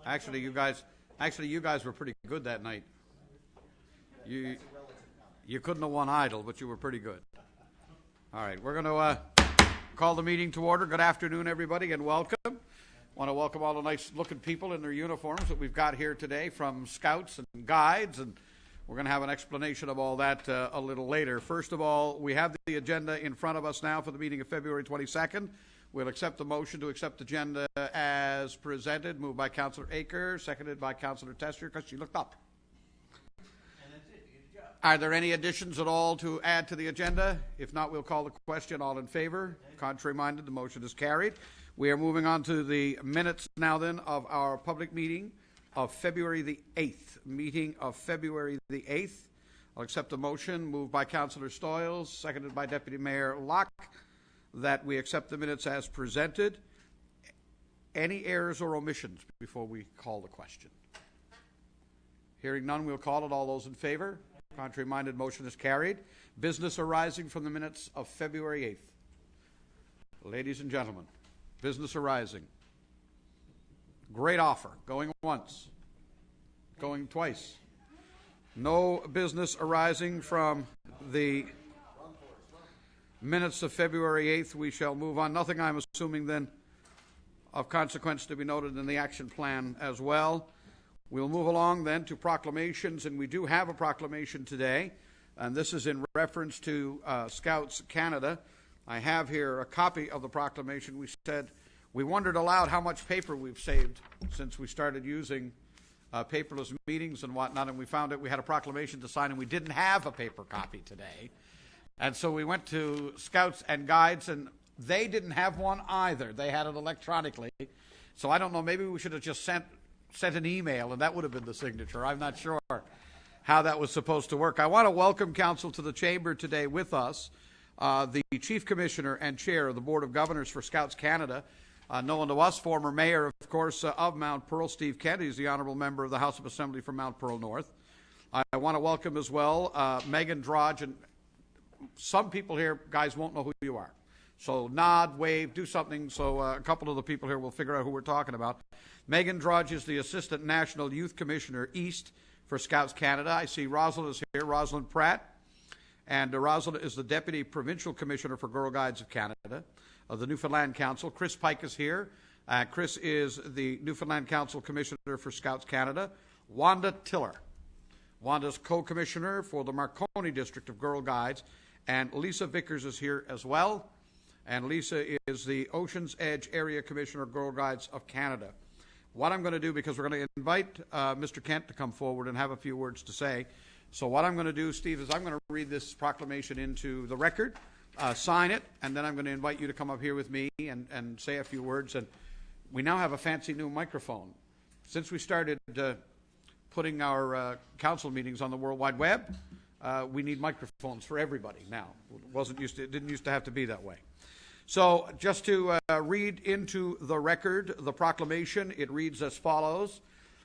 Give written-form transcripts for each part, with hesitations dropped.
Actually, you guys were pretty good that night. You couldn't have won Idol, but you were pretty good. All right, we're going to call the meeting to order. Good afternoon, everybody, and welcome. I want to welcome all the nice-looking people in their uniforms that we've got here today from Scouts and Guides, and we're going to have an explanation of all that a little later. First of all, we have the agenda in front of us now for the meeting of February 22nd. We'll accept the motion to accept the agenda as presented, moved by Councillor Aker, seconded by Councillor Tester, because she looked up. And that's it. Good job. Are there any additions at all to add to the agenda? If not, we'll call the question. All in favor? Contrary-minded, the motion is carried. We are moving on to the minutes now then of our public meeting of February the 8th. Meeting of February the 8th. I'll accept the motion, moved by Councillor Stoyles, seconded by Deputy Mayor Locke, that we accept the minutes as presented. Any errors or omissions before we call the question? Hearing none, we'll call it. All those in favor? Contrary-minded, motion is carried. Business arising from the minutes of February 8th. Ladies and gentlemen, business arising. Great offer. Going once. Going twice. No business arising from the minutes of February 8th. We shall move on. Nothing, I'm assuming, then, of consequence to be noted in the action plan as well. We'll move along then to proclamations, and we do have a proclamation today, and this is in reference to Scouts Canada. I have here a copy of the proclamation. We wondered aloud how much paper we've saved since we started using paperless meetings and whatnot, and we found that we had a proclamation to sign, and we didn't have a paper copy today. And so we went to Scouts and Guides, and they didn't have one either. They had it electronically. So I don't know, maybe we should have just sent an email, and that would have been the signature. I'm not sure how that was supposed to work. I want to welcome Council to the Chamber today with us, the Chief Commissioner and Chair of the Board of Governors for Scouts Canada, known to us, former Mayor, of course, of Mount Pearl, Steve Kent. He's the Honourable Member of the House of Assembly from Mount Pearl North. I want to welcome as well Megan Drodge, and some people here, guys, won't know who you are. So nod, wave, do something so a couple of the people here will figure out who we're talking about. Megan Drodge is the Assistant National Youth Commissioner East for Scouts Canada. I see Rosalind is here, Rosalind Pratt. And Rosalind is the Deputy Provincial Commissioner for Girl Guides of Canada, of the Newfoundland Council. Chris Pike is here. Chris is the Newfoundland Council Commissioner for Scouts Canada. Wanda Tiller. Wanda's co-commissioner for the Marconi District of Girl Guides. And Lisa Vickers is here as well. And Lisa is the Oceans Edge Area Commissioner of Girl Guides of Canada. What I'm going to do, because we're going to invite Mr. Kent to come forward and have a few words to say. So what I'm going to do, Steve, is I'm going to read this proclamation into the record, sign it, and then I'm going to invite you to come up here with me and say a few words. And we now have a fancy new microphone. Since we started putting our council meetings on the World Wide Web, we need microphones for everybody now. It didn't used to have to be that way. So just to read into the record the proclamation, it reads as follows.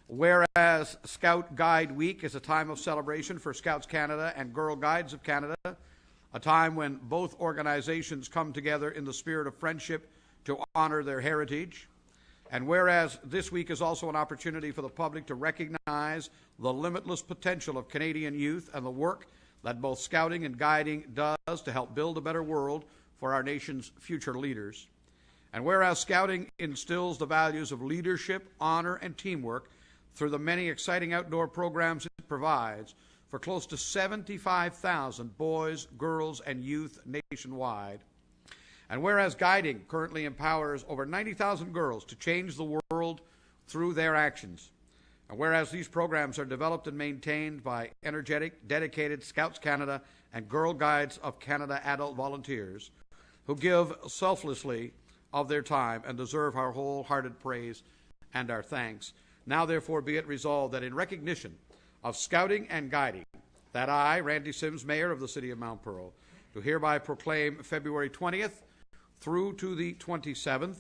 Whereas Scout Guide Week is a time of celebration for Scouts Canada and Girl Guides of Canada, a time when both organizations come together in the spirit of friendship to honor their heritage. And whereas this week is also an opportunity for the public to recognize the limitless potential of Canadian youth and the work that both scouting and guiding does to help build a better world for our nation's future leaders. And whereas scouting instills the values of leadership, honor, and teamwork through the many exciting outdoor programs it provides for close to 75,000 boys, girls, and youth nationwide. And whereas guiding currently empowers over 90,000 girls to change the world through their actions. And whereas these programs are developed and maintained by energetic, dedicated Scouts Canada and Girl Guides of Canada adult volunteers who give selflessly of their time and deserve our wholehearted praise and our thanks. Now, therefore, be it resolved that in recognition of scouting and guiding, that I, Randy Sims, Mayor of the City of Mount Pearl, do hereby proclaim February 20th through to the 27th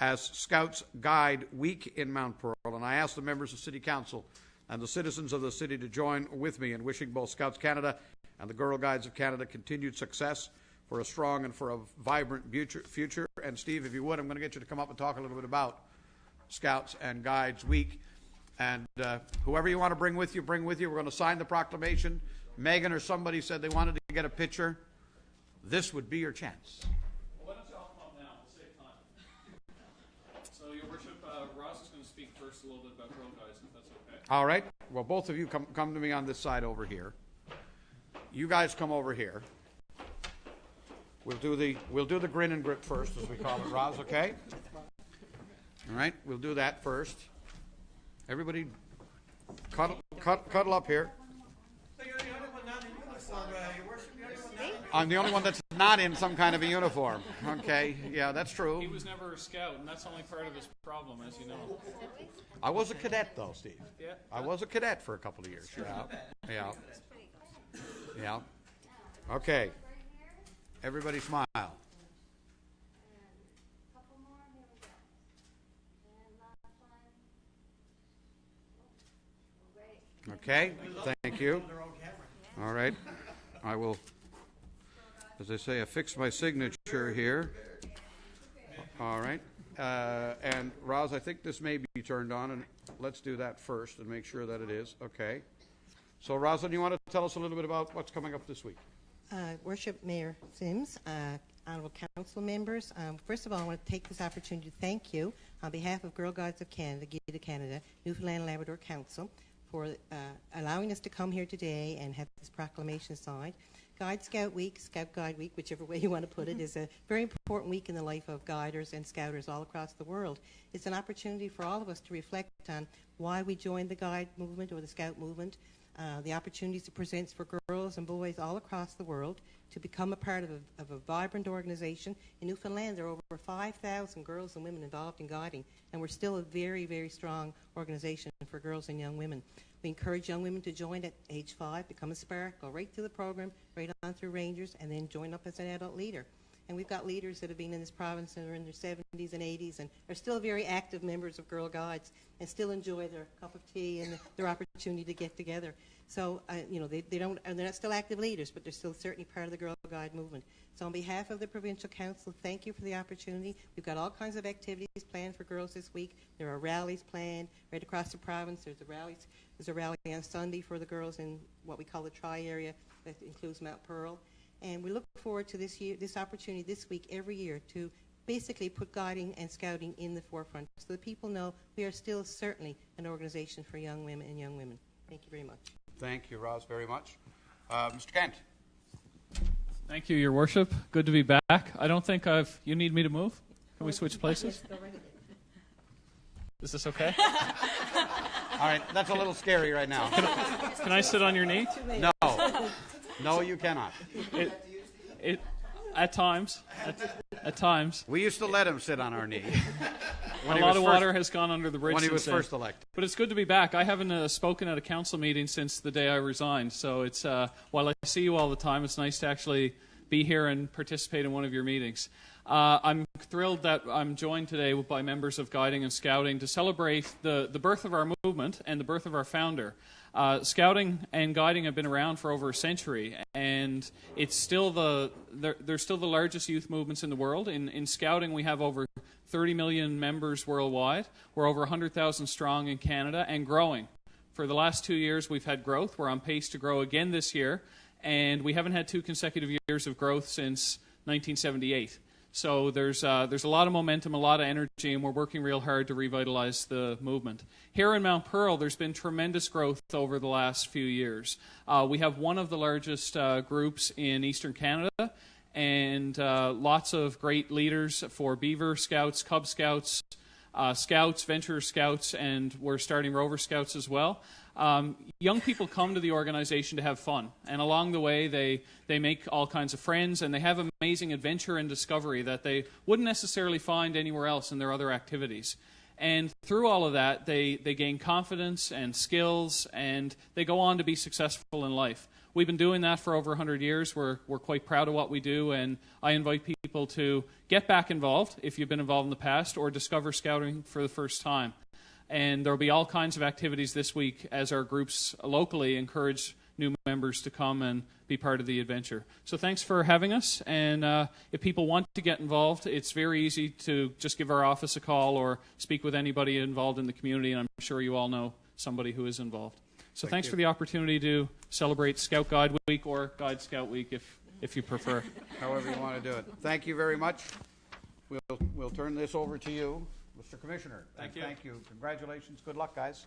as Scouts Guide Week in Mount Pearl. And I ask the members of City Council and the citizens of the city to join with me in wishing both Scouts Canada and the Girl Guides of Canada continued success for a strong and for a vibrant future. And Steve, if you would, I'm going to get you to come up and talk a little bit about Scouts and Guides Week. And whoever you want to bring with you, bring with you. We're going to sign the proclamation. Megan or somebody said they wanted to get a picture. This would be your chance. Well, why don't you all come up now? We'll save time. So, Your Worship, Ross is going to speak first a little bit about Girl Guides, if that's okay. All right. Well, both of you come to me on this side over here. You guys come over here. We'll do the grin and grip first, as we call it, Roz, okay? All right, we'll do that first. Everybody cuddle up here. I'm the only one that's not in some kind of a uniform. Okay, yeah, that's true. He was never a scout, and that's only part of his problem, as you know. I was a cadet, though, Steve. Yeah. I was a cadet for a couple of years. Yeah. Okay. Everybody smile. Okay, thank you. All right. I will, as I say, affix my signature here. All right. And Roz, I think this may be turned on, and let's do that first and make sure that it is. Okay. So, Rosalind, you want to tell us a little bit about what's coming up this week? Worship Mayor Sims, honorable council members, first of all, I want to take this opportunity to thank you on behalf of Girl Guides of Canada, Gita Canada, Newfoundland and Labrador Council, for allowing us to come here today and have this proclamation signed. Guide Scout Week, Scout Guide Week, whichever way you want to put it, is a very important week in the life of guiders and scouters all across the world. It's an opportunity for all of us to reflect on why we joined the guide movement or the scout movement, the opportunities it presents for girls and boys all across the world to become a part of a vibrant organization. In Newfoundland, there are over 5,000 girls and women involved in guiding, and we're still a very, very strong organization for girls and young women. We encourage young women to join at age 5, become a spark, go right through the program, right on through Rangers, and then join up as an adult leader. And we've got leaders that have been in this province and are in their 70s and 80s and are still very active members of Girl Guides and still enjoy their cup of tea and their opportunity to get together. So, they're not still active leaders, but they're still certainly part of the Girl Guide movement. So on behalf of the Provincial Council, thank you for the opportunity. We've got all kinds of activities planned for girls this week. There are rallies planned right across the province. There's a rally on Sunday for the girls in what we call the Tri-area that includes Mount Pearl. And we look forward to this opportunity this week every year to basically put guiding and scouting in the forefront so that people know we are still certainly an organization for young women and young women. Thank you very much. Thank you, Roz, very much. Mr. Kent. Thank you, Your Worship. Good to be back. I don't think you need me to move? Can we switch places? Is this okay? All right, that's a little scary right now. Can I sit on your knee? No. No, you cannot. At times. We used to let him sit on our knee. A lot of water has gone under the bridge when he was since then. first elected. But it's good to be back. I haven't spoken at a council meeting since the day I resigned. So it's while I see you all the time, it's nice to actually be here and participate in one of your meetings. I'm thrilled that I'm joined today by members of Guiding and Scouting to celebrate the birth of our movement and the birth of our founder. Scouting and guiding have been around for over a century, and it's still they're still the largest youth movements in the world. In Scouting, we have over 30 million members worldwide. We're over 100,000 strong in Canada and growing. For the last 2 years, we've had growth. We're on pace to grow again this year, and we haven't had 2 consecutive years of growth since 1978. So there's a lot of momentum, a lot of energy, and we're working real hard to revitalize the movement. Here in Mount Pearl, there's been tremendous growth over the last few years. We have one of the largest groups in Eastern Canada, and lots of great leaders for Beaver Scouts, Cub Scouts, Scouts, Venture Scouts, and we're starting Rover Scouts as well. Young people come to the organization to have fun, and along the way they make all kinds of friends, and they have amazing adventure and discovery that they wouldn't necessarily find anywhere else in their other activities. And through all of that, they gain confidence and skills, and they go on to be successful in life. We've been doing that for over 100 years. We're quite proud of what we do, and I invite people to get back involved if you've been involved in the past or discover Scouting for the first time. And there will be all kinds of activities this week as our groups locally encourage new members to come and be part of the adventure. So thanks for having us. And if people want to get involved, it's very easy to just give our office a call or speak with anybody involved in the community. And I'm sure you all know somebody who is involved. So Thank thanks you. for the opportunity to celebrate Scout Guide Week, or Guide Scout Week if you prefer. However you want to do it. Thank you very much. We'll turn this over to you, Mr. Commissioner. Thank you. Thank you. Congratulations. Good luck, guys,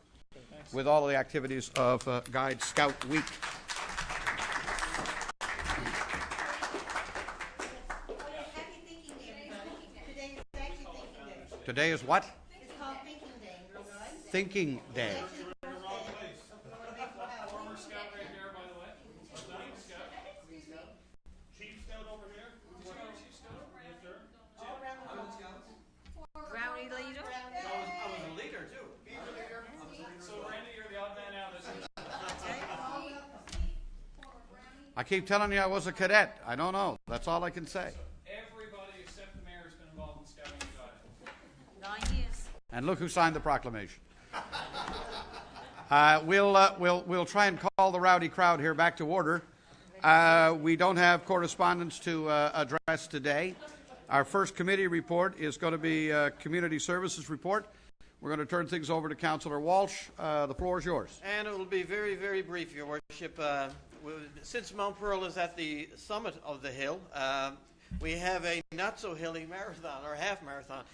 with all of the activities of Guide Scout Week. Happy Thinking Day, everybody. Today is actually Thinking Day. Today is what? It's called Thinking Day, Girl Guides. Thinking Day. Former Scout right here, by the way. Chief Scout over here. Chief Scout. Yes, sir. Brownie leader? So Randy, you're the odd man out, isn't it? I keep telling you I was a cadet. I don't know. That's all I can say. Everybody except the mayor has been involved in Scouting and Guiding. 9 years. And look who signed the proclamation. We'll try and call the rowdy crowd here back to order. We don't have correspondence to address today. Our first committee report is going to be Community Services Report. We're going to turn things over to Councillor Walsh. The floor is yours. And it will be very, very brief, Your Worship. Since Mount Pearl is at the summit of the hill, we have a not-so-hilly marathon, or half-marathon.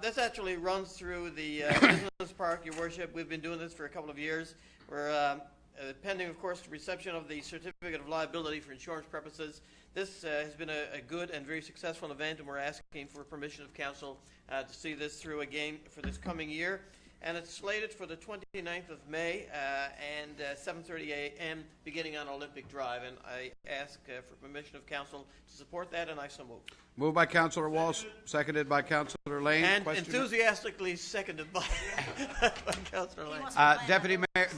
This actually runs through the business park, Your Worship. We've been doing this for a couple of years. We're pending, of course, the reception of the certificate of liability for insurance purposes. This has been a good and very successful event, and we're asking for permission of council to see this through again for this coming year. And it's slated for the 29th of May and 7:30 a.m. beginning on Olympic Drive. And I ask for permission of council to support that, and I so move. Moved by Councillor Walsh, seconded by Councillor Lane. And Question? enthusiastically seconded by, by Councillor Lane.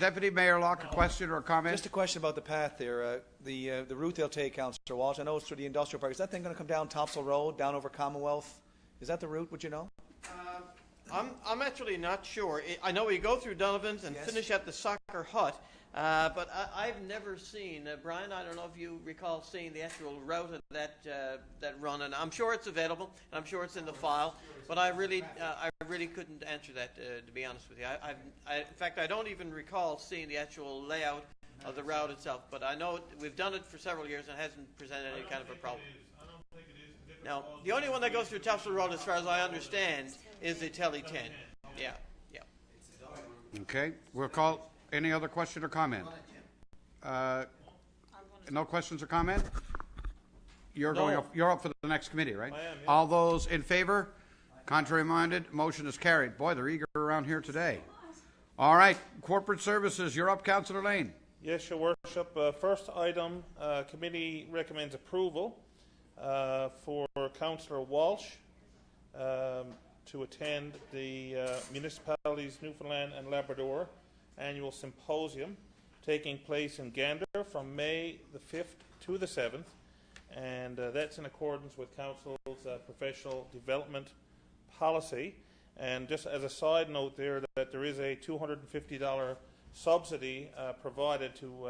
Deputy Mayor Locke, a question or a comment? Just a question about the path there. The route they'll take, Councillor Walsh, I know it's through the industrial park. Is that thing going to come down Topsail Road, down over Commonwealth? Is that the route, would you know? I'm actually not sure. I know we go through Donovan's and finish at the soccer hut, but I've never seen, Brian, I don't know if you recall seeing the actual route of that run, and I'm sure it's available, and I'm sure it's in the file, but I really couldn't answer that, to be honest with you. In fact, I don't even recall seeing the actual layout of the route itself, but I know we've done it for several years and it hasn't presented any kind of a problem. Now, the only one that goes through Topsail Road, as far as I understand, is the Telly 10. Yeah. Okay, we'll call. Any other question or comment? No questions or comment? You're going up. You're up for the next committee, right? I am, yeah. All those in favor? Contrary minded? Motion is carried. Boy, they're eager around here today. All right, corporate services. You're up, Councillor Lane. Yes, Your Worship. First item, committee recommends approval for Councillor Walsh to attend the Municipalities Newfoundland and Labrador annual symposium taking place in Gander from May the 5th to the 7th, and that's in accordance with Council's professional development policy. And just as a side note there, that there is a $250 subsidy provided to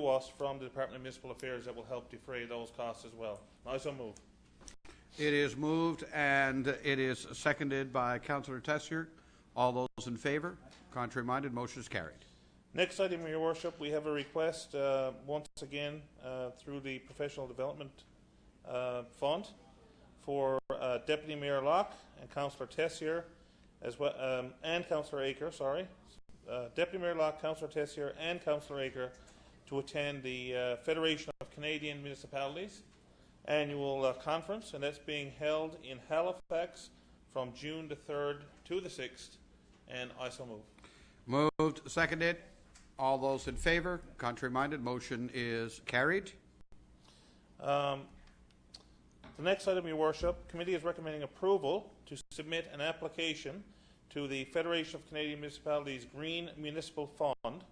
us from the Department of Municipal Affairs that will help defray those costs as well. I so move. It is moved and it is seconded by Councillor Tessier. All those in favor? Contrary minded? Motion is carried. Next item, Your Worship, we have a request once again through the Professional Development Fund for Deputy Mayor Locke and Councillor Tessier, as well, and Councillor Aker. Deputy Mayor Locke, Councillor Tessier, and Councillor Aker to attend the Federation of Canadian Municipalities annual conference, and that's being held in Halifax from June the 3rd to the 6th, and I so move. Moved, seconded. All those in favor? Contrary minded? Motion is carried. The next item, Your Worship, committee is recommending approval to submit an application to the Federation of Canadian Municipalities Green Municipal Fund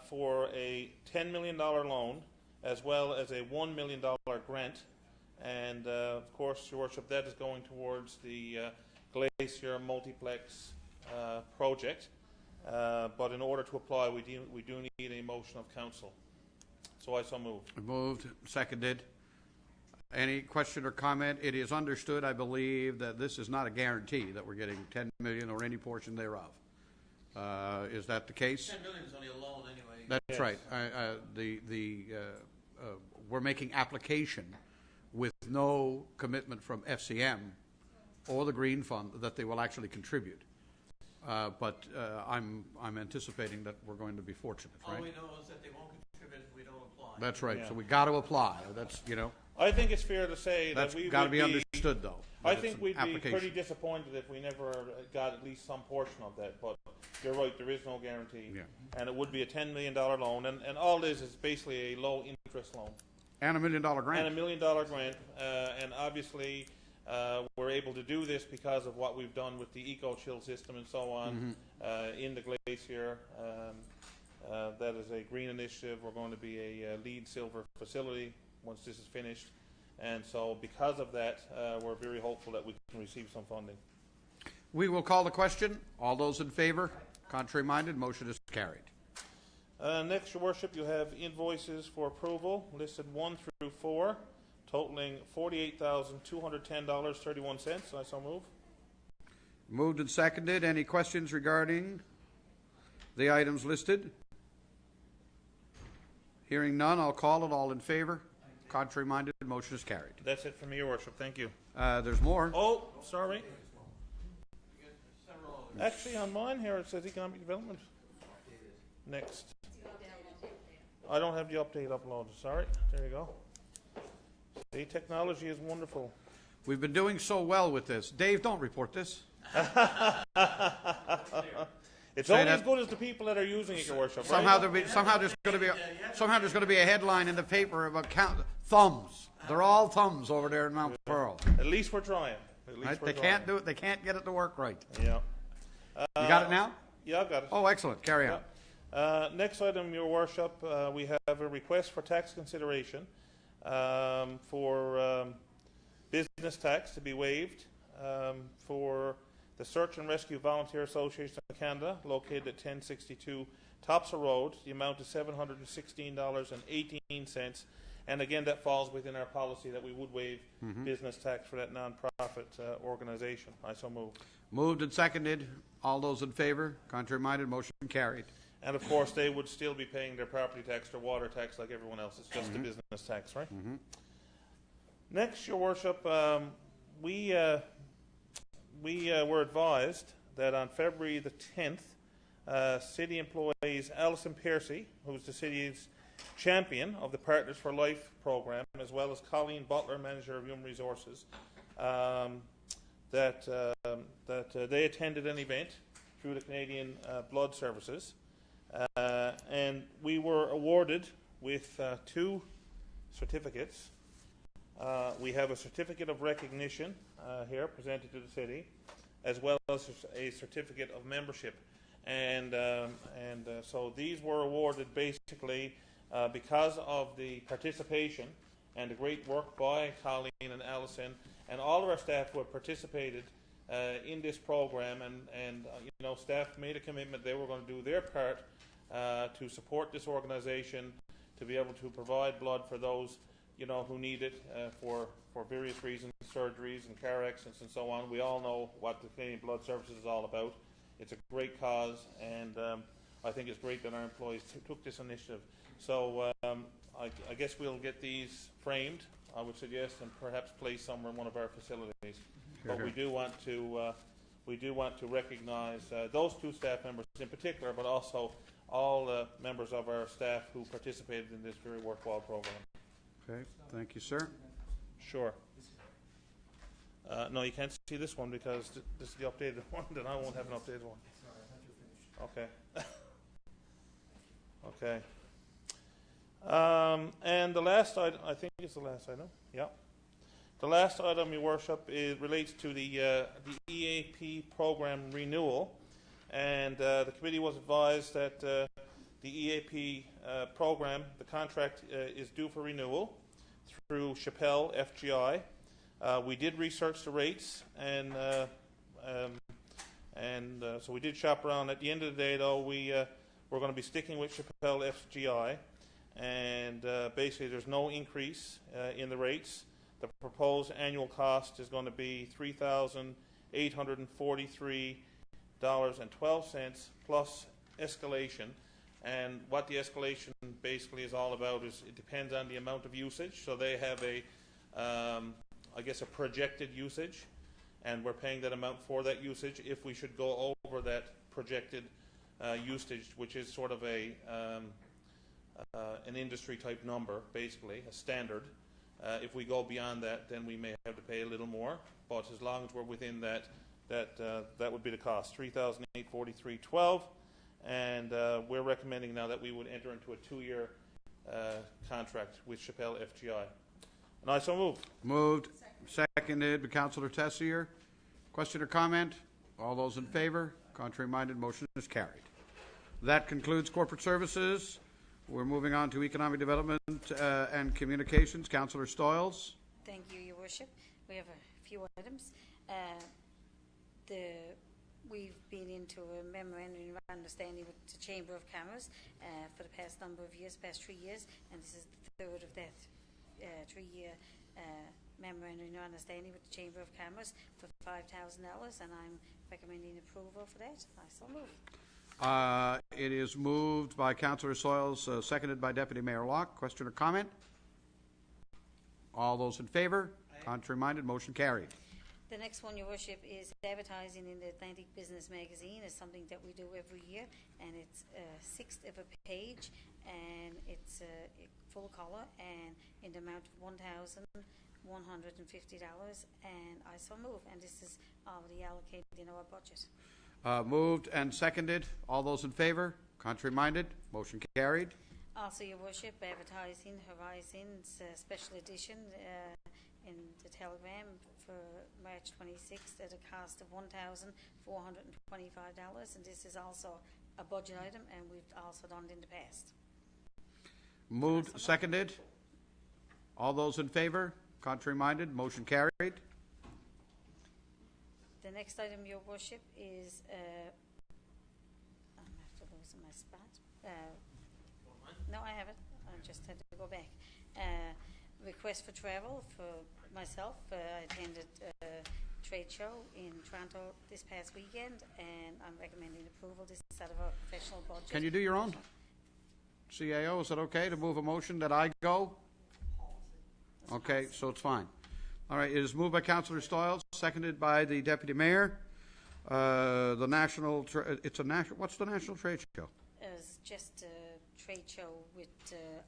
for a $10 million loan as well as a $1 million grant. And of course, Your Worship, that is going towards the Glacier Multiplex project. But in order to apply, we do need a motion of council. So I so move. Moved, seconded. Any question or comment? It is understood, I believe, that this is not a guarantee that we're getting $10 million or any portion thereof. Is that the case? 10 million is only a loan anyway. That's Yes. right. We're making application with no commitment from FCM or the Green Fund that they will actually contribute. But I'm anticipating that we're going to be fortunate, All right? we know is that they won't contribute if we don't apply. That's right. Yeah. So we got to apply. That's, you know, I think it's fair to say that's that we got to would be understood, though. I that it's think an we'd be application. pretty disappointed if we never got at least some portion of that. But you're right, there is no guarantee. Yeah. And it would be a $10 million loan. And all this is basically a low interest loan. And $1 million And grant. a $1 million grant. And obviously, we're able to do this because of what we've done with the eco-chill system and so on in the glacier. That is a green initiative. We're going to be a LEED silver facility once this is finished. And so because of that, we're very hopeful that we can receive some funding. We will call the question. All those in favor? Contrary-minded? Motion is carried. Next, Your Worship, you have invoices for approval listed 1 through 4, totaling $48,210.31. I so move. Moved and seconded. Any questions regarding the items listed? Hearing none, I'll call it. All in favor? Contrary-minded? Motion is carried. That's it from me, Your Worship. Thank you. There's more. Oh, sorry. Actually, on mine here it says economic development. Next. I don't have the update uploaded. Sorry. There you go. See, technology is wonderful. We've been doing so well with this. Dave, don't report this. It's Say only that- as good as the people that are using it, Your Worship. Somehow, right? somehow there's going to be a headline in the paper about thumbs. They're all thumbs over there in Mount Pearl. At least we're trying. At least Right? we're They can't do it. They can't get it to work right. Yeah. You got it now? Yeah, I've got it. Oh, excellent. Carry on. Next item, Your Worship, we have a request for tax consideration for business tax to be waived for the Search and Rescue Volunteer Association of Canada, located at 1062 Topsail Road. The amount is $716.18. And again, that falls within our policy that we would waive business tax for that non-profit organization. I so move. Moved and seconded. All those in favor? Contrary-minded? Motion carried. And of course, they would still be paying their property tax, their water tax, like everyone else. It's just the business tax, right? Next, Your Worship, we were advised that on February the 10th, city employees Alison Piercy, who's the city's champion of the Partners for Life program, as well as Colleen Butler, manager of Human Resources, that they attended an event through the Canadian Blood Services, and we were awarded with 2 certificates. We have a certificate of recognition here presented to the city, as well as a certificate of membership. And so these were awarded basically because of the participation and the great work by Colleen and Alison and all of our staff who have participated in this program. And staff made a commitment they were going to do their part to support this organization, to be able to provide blood for those who need it for various reasons, surgeries and car accidents and so on. We all know what the Canadian Blood Services is all about. It's a great cause, and I think it's great that our employees took this initiative. So I guess we'll get these framed, I would suggest, and perhaps placed somewhere in one of our facilities. But we do want to recognise those 2 staff members in particular, but also all members of our staff who participated in this very worthwhile program. Okay. Thank you, sir. Sure. No, you can't see this one because this is the updated one, then I won't have an updated one. Okay. Okay. And the last item, I think it's the last item. Yeah. The last item, Your Worship, relates to the EAP program renewal. And the committee was advised that the EAP program, the contract is due for renewal through Chappelle FGI. We did research the rates, and so we did shop around. At the end of the day, though, we're going to be sticking with Chappelle FGI, and basically there's no increase in the rates. The proposed annual cost is going to be $3,843 plus escalation. And what the escalation basically is all about is it depends on the amount of usage. So they have I guess a projected usage, and we're paying that amount for that usage. If we should go over that projected usage, which is sort of an industry type number, basically a standard, if we go beyond that, then we may have to pay a little more. But as long as we're within that would be the cost, $3,843.12. And we're recommending now that we would enter into a 2-year contract with Chappelle FGI. And I so move. Moved, seconded by Councillor Tessier. Question or comment? All those in favor? Contrary-minded, motion is carried. That concludes corporate services. We're moving on to economic development and communications. Councillor Stoyles. Thank you, Your Worship. We have a few items. We've been into a memorandum of understanding with the Chamber of Commerce for the past number of years, past 3 years, and this is the third of that 3-year memorandum of understanding with the Chamber of Commerce for $5,000, and I'm recommending approval for that. I so move. It is moved by Councillor Stoyles, seconded by Deputy Mayor Locke. Question or comment? All those in favor? Contrary-minded, motion carried. The next one, Your Worship, is advertising in the Atlantic Business Magazine. It's something that we do every year, and it's a sixth of a page, and it's full color, and in the amount of $1,150, and I so move, and this is already allocated in our budget. Moved and seconded. All those in favor? Contrary-minded, motion carried. Also, Your Worship, advertising Horizons special edition in the Telegram for March 26th at a cost of $1,425, and this is also a budget item, and we've also done it in the past. Moved, seconded. All those in favor? Contrary-minded, motion carried. The next item, Your Worship, is I'm after losing my spot. No, I haven't. I just had to go back. Request for travel for myself. I attended a trade show in Toronto this past weekend, and I'm recommending approval. This is out of our professional budget. Can you do your own? CAO, is it okay to move a motion that I go? Okay, so it's fine. All right, it is moved by Councillor Stoyles, seconded by the Deputy Mayor. The national, it's a national, what's the National Trade Show? It's just a trade show with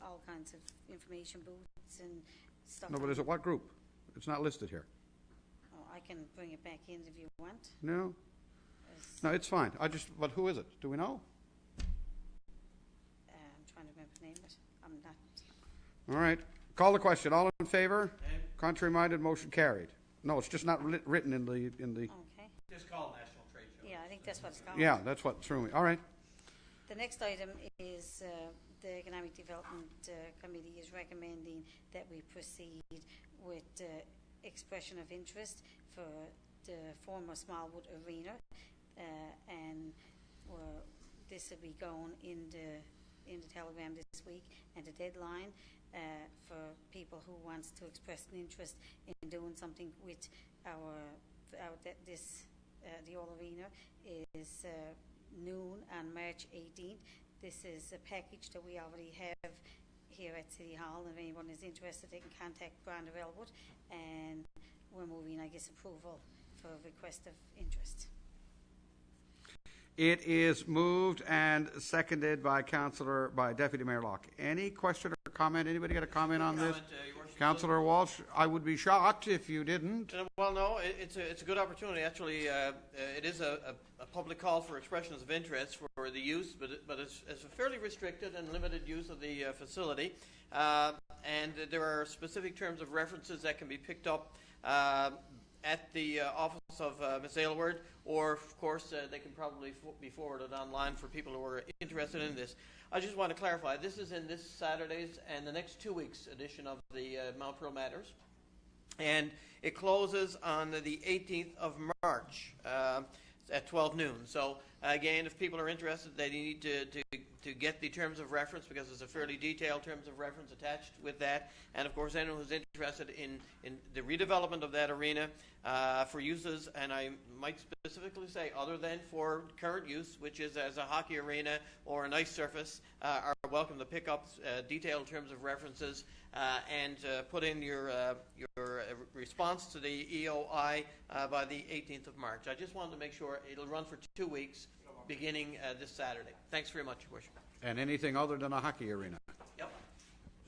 all kinds of information booths and stuff. No, but is it what group? It's not listed here. Oh, I can bring it back in if you want. No? No, it's fine. But who is it? Do we know? I'm trying to remember the name of it. I'm not. All right. Call the question. All in favor? Contrary-minded, motion carried. No, it's just not written in the. Okay. Just called National Trade Show. Yeah, I think that's what it's called. Yeah, that's what threw me. All right. The next item is the Economic Development Committee is recommending that we proceed with expression of interest for the former Smallwood Arena, and this will be going in the Telegram this week, and the deadline for people who wants to express an interest in doing something with the old arena is noon on March 18th. This is a package that we already have here at City Hall, and if anyone is interested, they can contact Branda Elwood, and we're moving, I guess, approval for request of interest. It is moved and seconded by Deputy Mayor Locke. Any question or comment? Anybody got a comment on this? Councillor Walsh, I would be shocked if you didn't. Well, no, it's a good opportunity. Actually, it is a public call for expressions of interest for the use, but it's a fairly restricted and limited use of the facility. And there are specific terms of references that can be picked up at the office of Ms. Aylward, or, of course, they can probably be forwarded online for people who are interested in this. I just want to clarify, this is in this Saturday's and the next 2 weeks edition of the Mount Pearl Matters, and it closes on the 18th of March. at 12 noon. So again, if people are interested, they need to get the terms of reference, because there's a fairly detailed terms of reference attached with that. And of course, anyone who's interested in the redevelopment of that arena for uses, and I might specifically say other than for current use, which is as a hockey arena or an ice surface, are welcome to pick up detailed terms of references and put in your response to the EOI by the 18th of March. I just wanted to make sure it'll run for 2 weeks, beginning this Saturday. Thanks very much, Your Worship. And anything other than a hockey arena? Yep.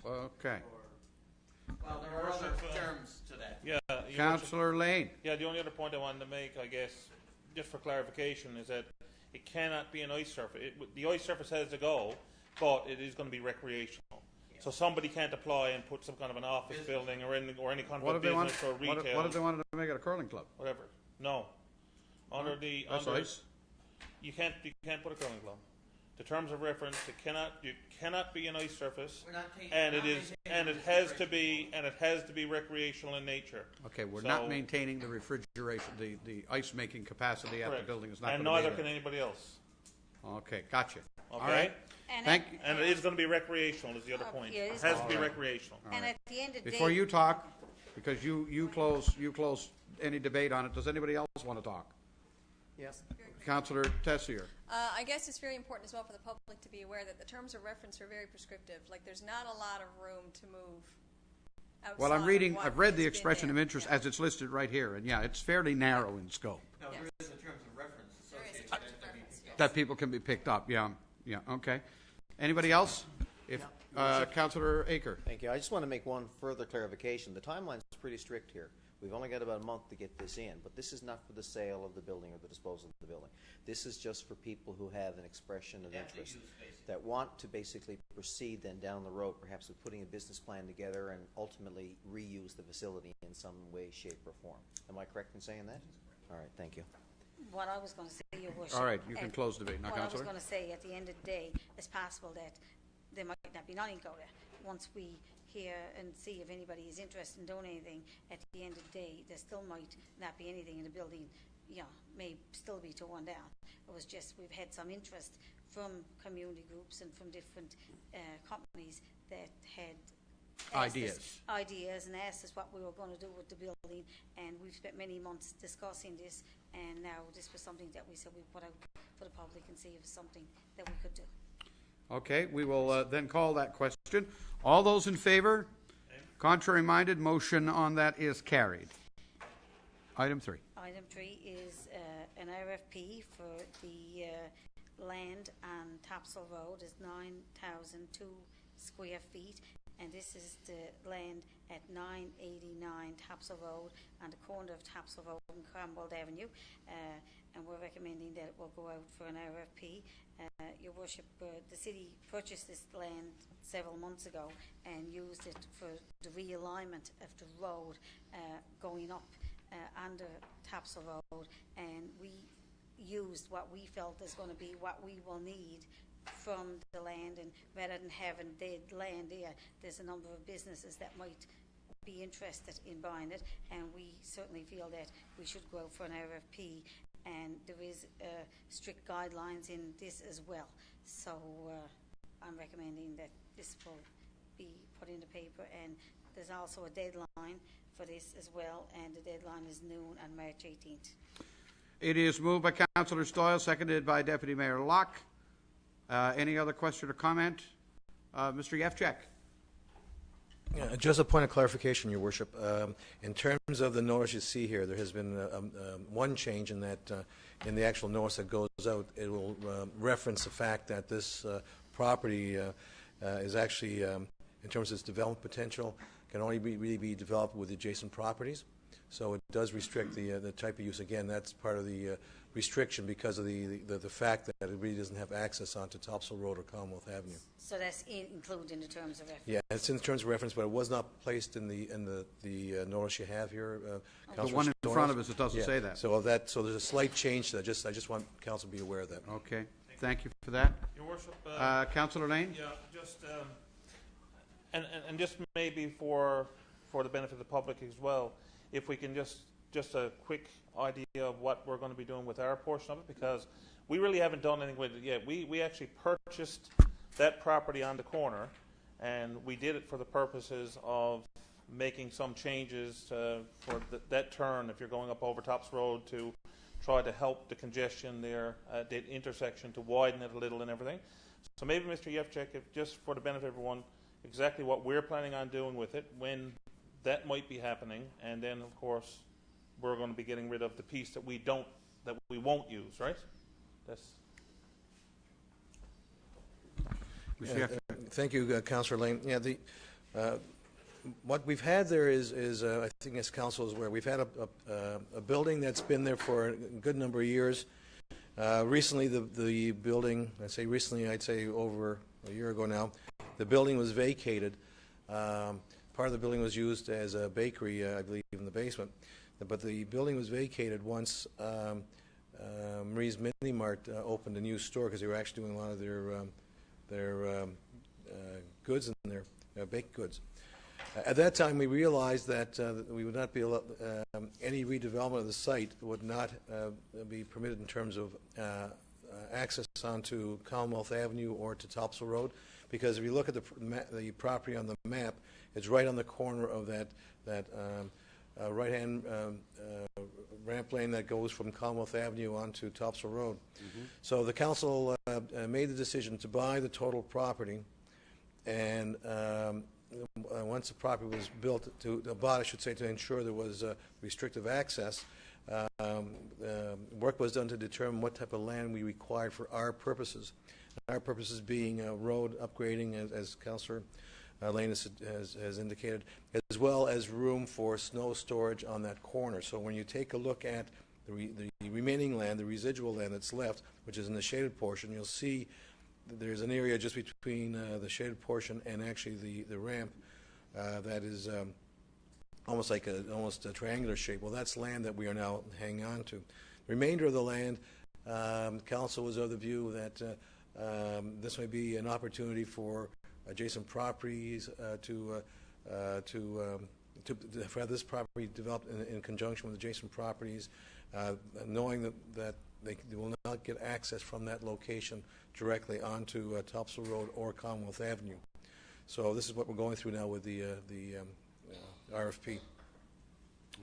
Okay. Well, there are other terms to that. Yeah, Your Worship. Councillor Lane. Yeah, the only other point I wanted to make, I guess, just for clarification, is that it cannot be an ice surface. The ice surface has to go, but it is going to be recreational. So somebody can't apply and put some kind of an office building or any kind of a business or retail. What if they wanted to make it a curling club? Whatever. No. That's ice. You can't put a curling club. The terms of reference, you cannot be an ice surface, and it has to be recreational in nature. Okay, we're not maintaining the refrigeration, the ice making capacity at the building is not. And neither can anybody else. Okay, gotcha. Okay. All right. Thank you. And it is going to be recreational. Is the other point? Yeah, It has to be recreational. And at the end of the day, Before you talk, because you close any debate on it, does anybody else want to talk? Yes. Councillor Tessier. I guess it's very important as well for the public to be aware that the terms of reference are very prescriptive. Like, there's not a lot of room to move outside. Well, I've read the has expression been of there. interest as it's listed right here, and yeah, it's fairly narrow in scope. No, Yes. there is a terms of reference There is a associated terms with of reference, yes. That people can be picked up, yeah, okay. Anybody else? If Councillor Aker. Thank you. I just want to make one further clarification. The timeline's pretty strict here. We've only got about a month to get this in, but this is not for the sale of the building or the disposal of the building. This is just for people who have an expression of interest that want to basically proceed then down the road, perhaps with putting a business plan together and ultimately reuse the facility in some way, shape, or form. Am I correct in saying that? All right, thank you. what I was going to say, Your Worship. All right, you can and close the debate now, What I was Councillor. going to say, at the end of the day, it's possible that there might not be nothing go there. Once we hear and see if anybody is interested in doing anything, at the end of the day, there still might not be anything in the building, may still be torn down. It was just, we've had some interest from community groups and from different companies that had ideas and asked us what we were going to do with the building, and we've spent many months discussing this, and now this was something that we said we put out for the public and see if it's something that we could do. Okay, we will then call that question. All those in favor? Contrary-minded, motion on that is carried. Item 3. Item 3 is an RFP for the land on Topsail Road. Is 9,002 square feet, and this is the land at 989 Topsail Road on the corner of Topsail Road and Cromwell Avenue, and we're recommending that it will go out for an RFP. Your Worship, the city purchased this land several months ago and used it for the realignment of the road going up under Topsail Road, and we used what we felt is going to be what we will need from the land, and rather than having dead land there's a number of businesses that might be interested in buying it, and we certainly feel that we should go out for an RFP, and there is strict guidelines in this as well. So I'm recommending that this will be put in the paper, and there's also a deadline for this as well, and the deadline is noon on March 18th. It is moved by Councillor Stoyle, seconded by Deputy Mayor Locke. Any other question or comment? Mr. Yefchak. Just a point of clarification, Your Worship. In terms of the notice you see here, there has been one change in that in the actual notice that goes out, it will reference the fact that this property is actually, in terms of its development potential, can only really be developed with adjacent properties. So it does restrict the type of use. Again, that's part of the restriction because of the fact that it really doesn't have access onto Topsail Road or Commonwealth Avenue. So that's included in the terms of reference? Yeah, it's in terms of reference, but it was not placed in the notice you have here. The one in front of us, it doesn't say that. So there's a slight change to that. I just want council to be aware of that. Okay, thank you for that. Your Worship. Councillor Lane? Yeah, just and just maybe for the benefit of the public as well, if we can just just a quick idea of what we're going to be doing with our portion of it, because we really haven't done anything with it yet. We actually purchased that property on the corner, and we did it for the purposes of making some changes for that turn if you're going up over Tops Road to try to help the congestion there at the intersection, to widen it a little and everything. So maybe, Mr. Yevchek, if just for the benefit of everyone, exactly what we're planning on doing with it, when that might be happening, and then, of course, we're going to be getting rid of the piece that we won't use, right? That's... Thank you, Councillor Lane. Yeah, what we've had there is I think as council is aware, we've had a building that's been there for a good number of years. Recently, the building, I say recently, I'd say over a year ago now, the building was vacated. Part of the building was used as a bakery, I believe, in the basement. But the building was vacated once Marie's Mini Mart opened a new store, because they were actually doing a lot of their goods in there, baked goods. At that time, we realized that we would not be any redevelopment of the site would not be permitted in terms of access onto Commonwealth Avenue or to Topsail Road, because if you look at the property on the map, it's right on the corner of that right-hand ramp lane that goes from Commonwealth Avenue onto Topsail Road. Mm-hmm. So the council made the decision to buy the total property, and once the property was built, I should say, to ensure there was restrictive access, work was done to determine what type of land we required for our purposes. Our purposes being road upgrading, as Councillor Lane has indicated, as well as room for snow storage on that corner. So when you take a look at the remaining land, the residual land that's left, which is in the shaded portion, you'll see there's an area just between the shaded portion and actually the ramp that is almost like almost a triangular shape. Well, that's land that we are now hanging on to. The remainder of the land, council was of the view that this may be an opportunity for adjacent properties to have this property developed in conjunction with adjacent properties, knowing that they will not get access from that location directly onto Topsail Road or Commonwealth Avenue. So this is what we're going through now with the RFP.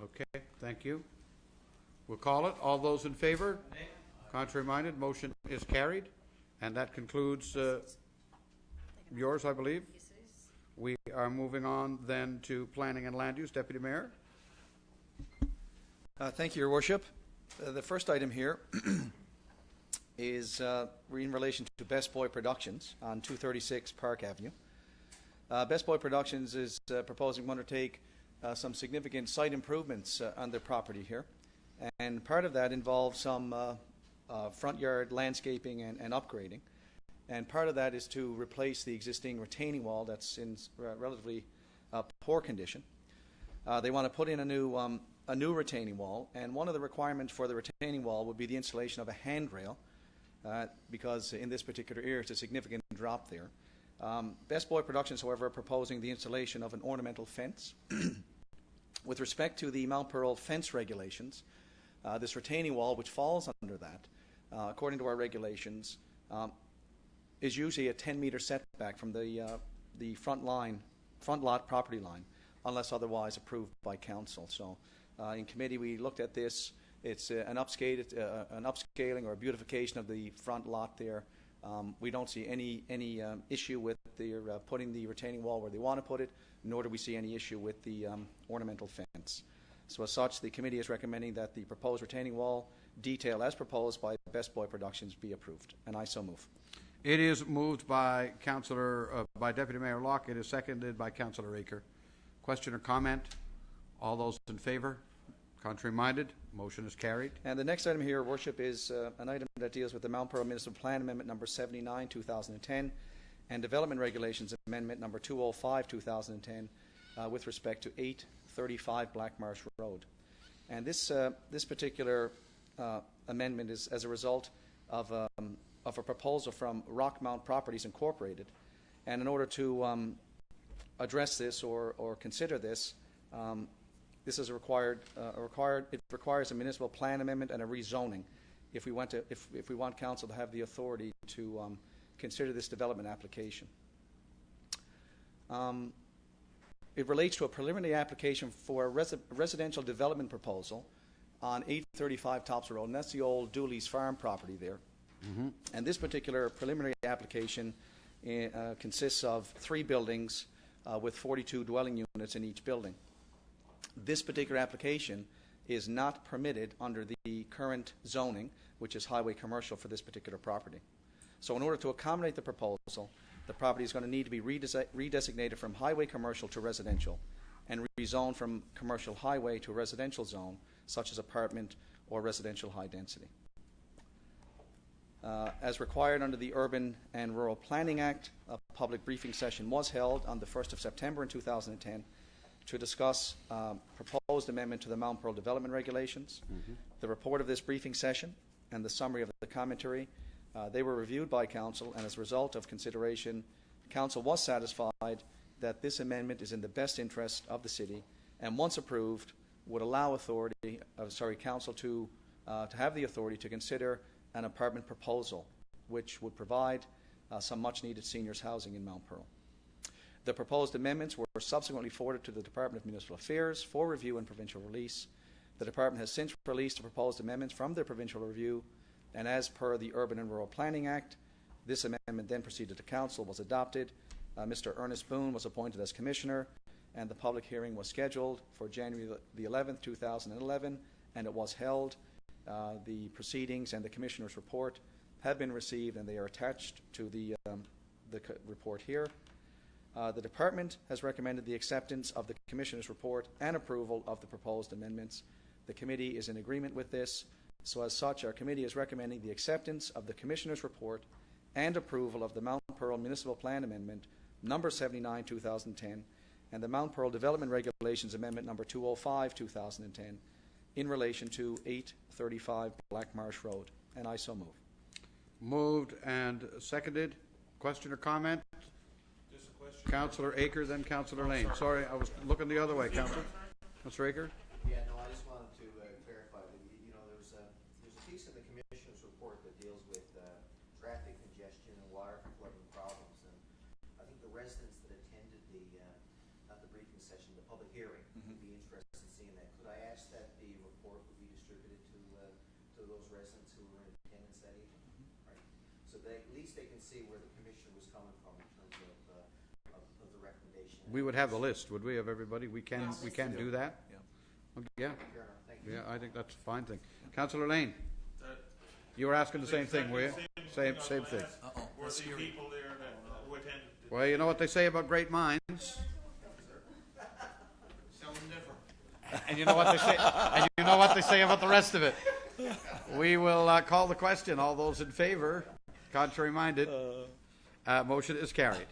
Okay, thank you. We'll call it. All those in favor? Contrary minded, motion is carried. And that concludes yours, I believe. We are moving on then to Planning and Land Use. Deputy Mayor. Thank you, Your Worship. The first item here is in relation to Best Boy Productions on 236 Park Avenue. Best Boy Productions is proposing to undertake some significant site improvements on their property here, and part of that involves some front yard landscaping and upgrading, and part of that is to replace the existing retaining wall that's in relatively poor condition. They want to put in a new retaining wall, and one of the requirements for the retaining wall would be the installation of a handrail, because in this particular area it's a significant drop there. Best Boy Productions, however, are proposing the installation of an ornamental fence. With respect to the Mount Pearl fence regulations, this retaining wall, which falls under that, according to our regulations, is usually a 10-meter setback from the front lot property line, unless otherwise approved by council. So in committee we looked at this. It's an upscaling or a beautification of the front lot there. We don't see any issue with their putting the retaining wall where they want to put it, nor do we see any issue with the ornamental fence. So as such, the committee is recommending that the proposed retaining wall detail as proposed by Best Boy Productions be approved, and I so move. It is moved by by Deputy Mayor Locke. It is seconded by Councillor Aker. Question or comment? All those in favor? Contrary minded? Motion is carried. And the next item here, Worship, is an item that deals with the Mount Pearl Municipal Plan Amendment number 79, 2010, and Development Regulations Amendment number 205, 2010, with respect to 835 Black Marsh Road. And this particular amendment is as a result of a proposal from Rockmount Properties Incorporated. And in order to address this or consider this, This is it requires a municipal plan amendment and a rezoning if we want council to have the authority to consider this development application. It relates to a preliminary application for a residential development proposal on 835 Tops Road, and that's the old Dooley's Farm property there. And this particular preliminary application consists of 3 buildings with 42 dwelling units in each building. This particular application is not permitted under the current zoning, which is highway commercial for this particular property. So in order to accommodate the proposal, the property is going to need to be redesignated from highway commercial to residential and rezoned from commercial highway to a residential zone, such as apartment or residential high density. As required under the Urban and Rural Planning Act, a public briefing session was held on the 1st of September in 2010 to discuss proposed amendment to the Mount Pearl Development Regulations. The report of this briefing session and the summary of the commentary, they were reviewed by Council, and as a result of consideration, Council was satisfied that this amendment is in the best interest of the city, and once approved, would allow Council to have the authority to consider an apartment proposal, which would provide some much-needed seniors housing in Mount Pearl. The proposed amendments were subsequently forwarded to the Department of Municipal Affairs for review and provincial release. The Department has since released the proposed amendments from their provincial review, and as per the Urban and Rural Planning Act, this amendment then proceeded to Council, was adopted. Mr. Ernest Boone was appointed as Commissioner, and the public hearing was scheduled for January the 11th, 2011, and it was held. The proceedings and the Commissioner's report have been received, and they are attached to the report here. The Department has recommended the acceptance of the Commissioner's report and approval of the proposed amendments. The Committee is in agreement with this. So as such, our Committee is recommending the acceptance of the Commissioner's report and approval of the Mount Pearl Municipal Plan Amendment number 79, 2010, and the Mount Pearl Development Regulations Amendment number 205, 2010, in relation to 835 Black Marsh Road. And I so move. Moved and seconded. Question or comment? Just a question. Councillor Aker, then Councillor Lane. Sorry, I was looking the other way. Councillor Aker? Yeah, no, I just wanted to clarify that, there's a piece in the Commissioner's report that deals with traffic congestion and water flooding problems, and I think the residents that attended not the briefing session, the public hearing, would be interested in seeing that. Could I ask that the report would be distributed to those residents who were in attendance that evening? Right. So at least they can see where the Commissioner was coming from in terms of the recommendation. We would have the list, would we, of everybody? We can do that? Yeah. Yeah, I think that's a fine thing. Councillor Lane, you were asking the same thing, were you? Same thing. Were the people there who attended? Well, you know what they say about great minds. Something different. And you know what they say about the rest of it. We will call the question. All those in favor, contrary minded, motion is carried.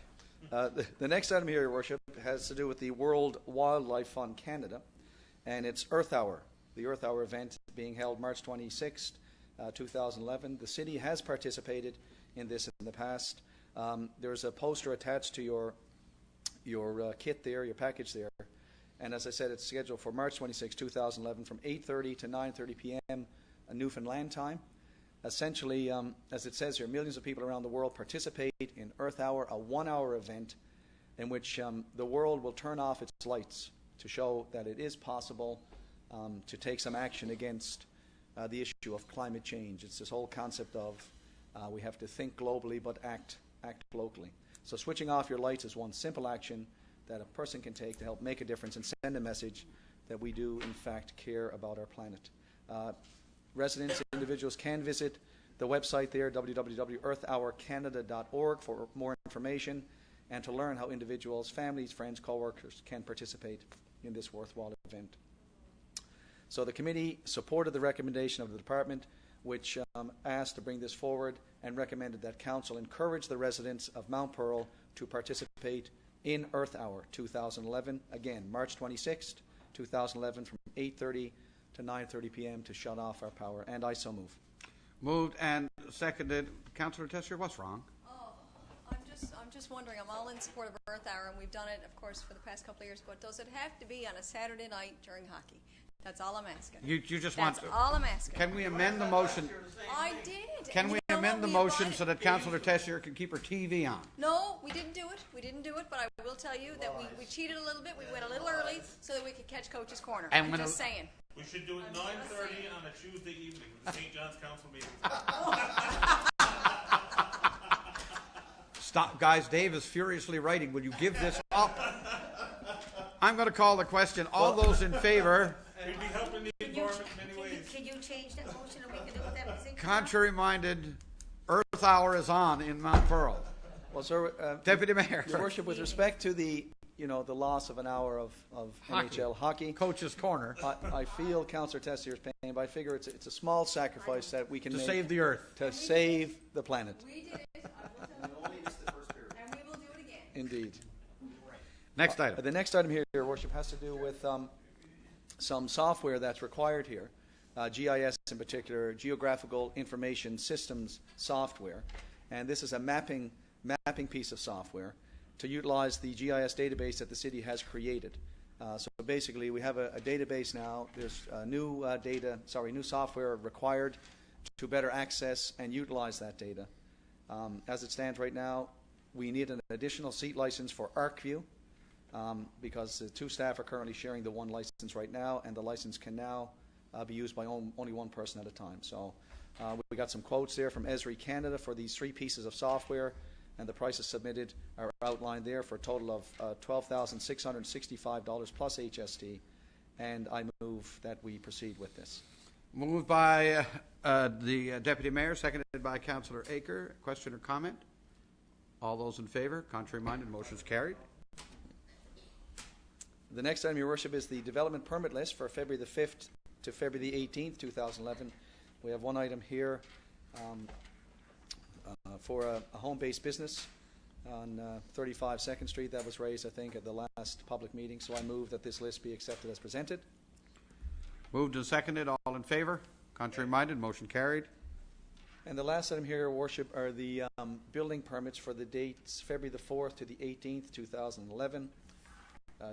The next item here, Your Worship, has to do with the World Wildlife Fund Canada, and it's Earth Hour. The Earth Hour event being held March 26th, 2011. The city has participated in this in the past. There's a poster attached to your kit there, your package there. And as I said, it's scheduled for March 26, 2011 from 8:30 to 9:30 p.m. Newfoundland time. Essentially, as it says here, millions of people around the world participate in Earth Hour, a 1-hour event in which the world will turn off its lights to show that it is possible to take some action against the issue of climate change. It's this whole concept of we have to think globally but act locally. So switching off your lights is one simple action that a person can take to help make a difference and send a message that we do, in fact, care about our planet. Residents, individuals can visit the website there, www.earthhourcanada.org, for more information and to learn how individuals, families, friends, co-workers can participate in this worthwhile event. So the committee supported the recommendation of the department, which asked to bring this forward and recommended that council encourage the residents of Mount Pearl to participate in Earth Hour 2011, again, March 26th, 2011, from 8:30 to 9:30 p.m. to shut off our power. And I so move. Moved and seconded. Councillor Tessier, what's wrong? Oh, I'm just wondering, I'm all in support of Earth Hour, and we've done it, of course, for the past couple of years, but does it have to be on a Saturday night during hockey? That's all I'm asking. You just want That's to. all I'm asking. Can we amend the motion? I did. Can And we you know amend what? the We motion invited- so that Councillor Tessier can keep her TV on? No, we didn't do it. We didn't do it, but I will tell you that we cheated a little bit. We went a little early so that we could catch Coach's Corner. And I'm when just saying. We should do it 9:30 on a Tuesday evening, the St. John's Council meeting. Stop, guys. Dave is furiously writing. Will you give this up? I'm going to call the question. All those in favor? We'd be helping the environment in many ways. Can you change that motion and we can do what that was? Contrary-minded, Earth Hour is on in Mount Pearl. Well, sir, Deputy Mayor. Your Worship, with respect to the loss of an hour of Hockey. NHL hockey, Coach's Corner. I feel Councillor Tessier's pain, but I figure it's a small sacrifice that we can To make save the Earth. to save the planet. We did it. I will tell you. And we will do it again. Indeed. Next item. The next item here, Your Worship, has to do with some software that's required here, GIS in particular, Geographical Information Systems software, and this is a mapping piece of software to utilize the GIS database that the city has created. So basically, we have a database now. There's new software required to better access and utilize that data. As it stands right now, we need an additional seat license for ArcView, because the two staff are currently sharing the one license right now, and the license can now be used by only one person at a time. So we got some quotes there from Esri Canada for these three pieces of software, and the prices submitted are outlined there for a total of $12,665 plus HST, and I move that we proceed with this. Moved by the Deputy Mayor, seconded by Councillor Aker. Question or comment? All those in favor? Contrary-minded, motion is carried. The next item, Your Worship, is the development permit list for February the 5th to February the 18th, 2011. We have one item here for a home-based business on 35 2nd Street. That was raised, I think, at the last public meeting, so I move that this list be accepted as presented. Moved and seconded. All in favor? Contrary-minded, motion carried. And the last item here, Your Worship, are the building permits for the dates February the 4th to the 18th, 2011.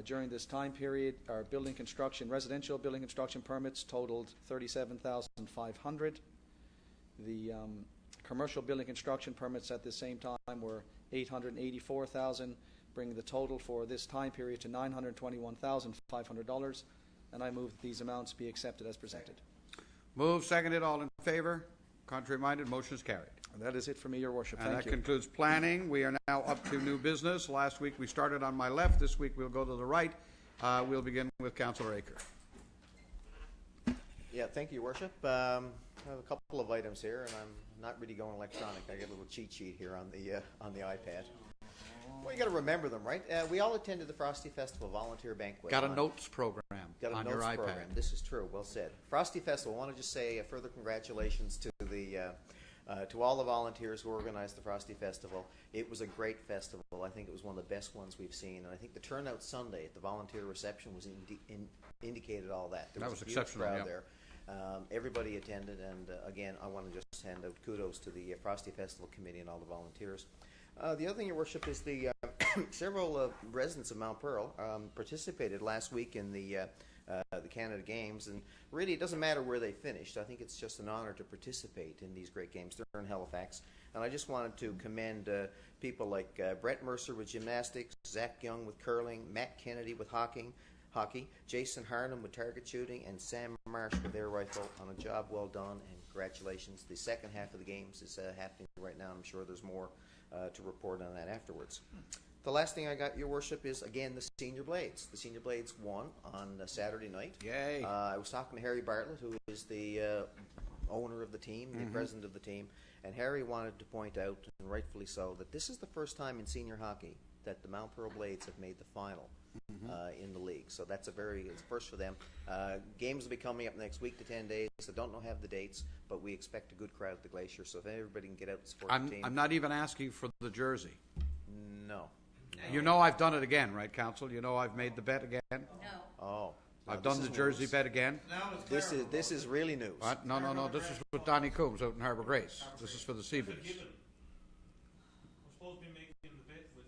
During this time period, our residential building construction permits totaled 37,500. The commercial building construction permits at the same time were 884,000, bringing the total for this time period to $921,500. And I move that these amounts be accepted as presented. Moved, seconded. All in favor? Contrary-minded, motion is carried. And that is it for me, Your Worship. And Thank that you. concludes planning. We are now up to new business. Last week we started on my left. This week we'll go to the right. We'll begin with Councillor Aker. Yeah, thank you, Your Worship. I have a couple of items here, and I'm not really going electronic. I get a little cheat sheet here on the iPad. Well, you got to remember them, right? We all attended the Frosty Festival volunteer banquet. Got a notes program Got a on notes your iPad. program. This is true. Well said. Frosty Festival. I want to just say a further congratulations to to all the volunteers who organized the Frosty Festival. It was a great festival. I think it was one of the best ones we've seen, and I think the turnout Sunday at the volunteer reception was indicated all that. There That was was a huge exceptional, crowd yeah. there. Everybody attended, and again, I want to just hand out kudos to the Frosty Festival Committee and all the volunteers. The other thing, Your Worship, is the several residents of Mount Pearl participated last week in the Canada Games, and really it doesn't matter where they finished. I think it's just an honor to participate in these great games. They're in Halifax, and I just wanted to commend people like Brett Mercer with gymnastics, Zach Young with curling, Matt Kennedy with hockey, Jason Harnham with target shooting, and Sam Marsh with air rifle on a job well done, and congratulations. The second half of the games is happening right now, and I'm sure there's more to report on that afterwards. The last thing I got, Your Worship, is, again, the Senior Blades. The Senior Blades won on Saturday night. Yay. I was talking to Harry Bartlett, who is the owner of the team, the president of the team, and Harry wanted to point out, and rightfully so, that this is the first time in senior hockey that the Mount Pearl Blades have made the final in the league. So that's it's first for them. Games will be coming up next week to 10 days. I don't have the dates, but we expect a good crowd at the Glacier. So if everybody can get out and support the team. I'm not even asking for the jersey. No. You know I've done it again, right, Council? You know I've made the bet again? No. Oh. I've done the jersey bet again. This is really news. What? No. This is with Donnie Coombs out in Harbour Grace. This is for the Seabirds. We're supposed to be making the bet with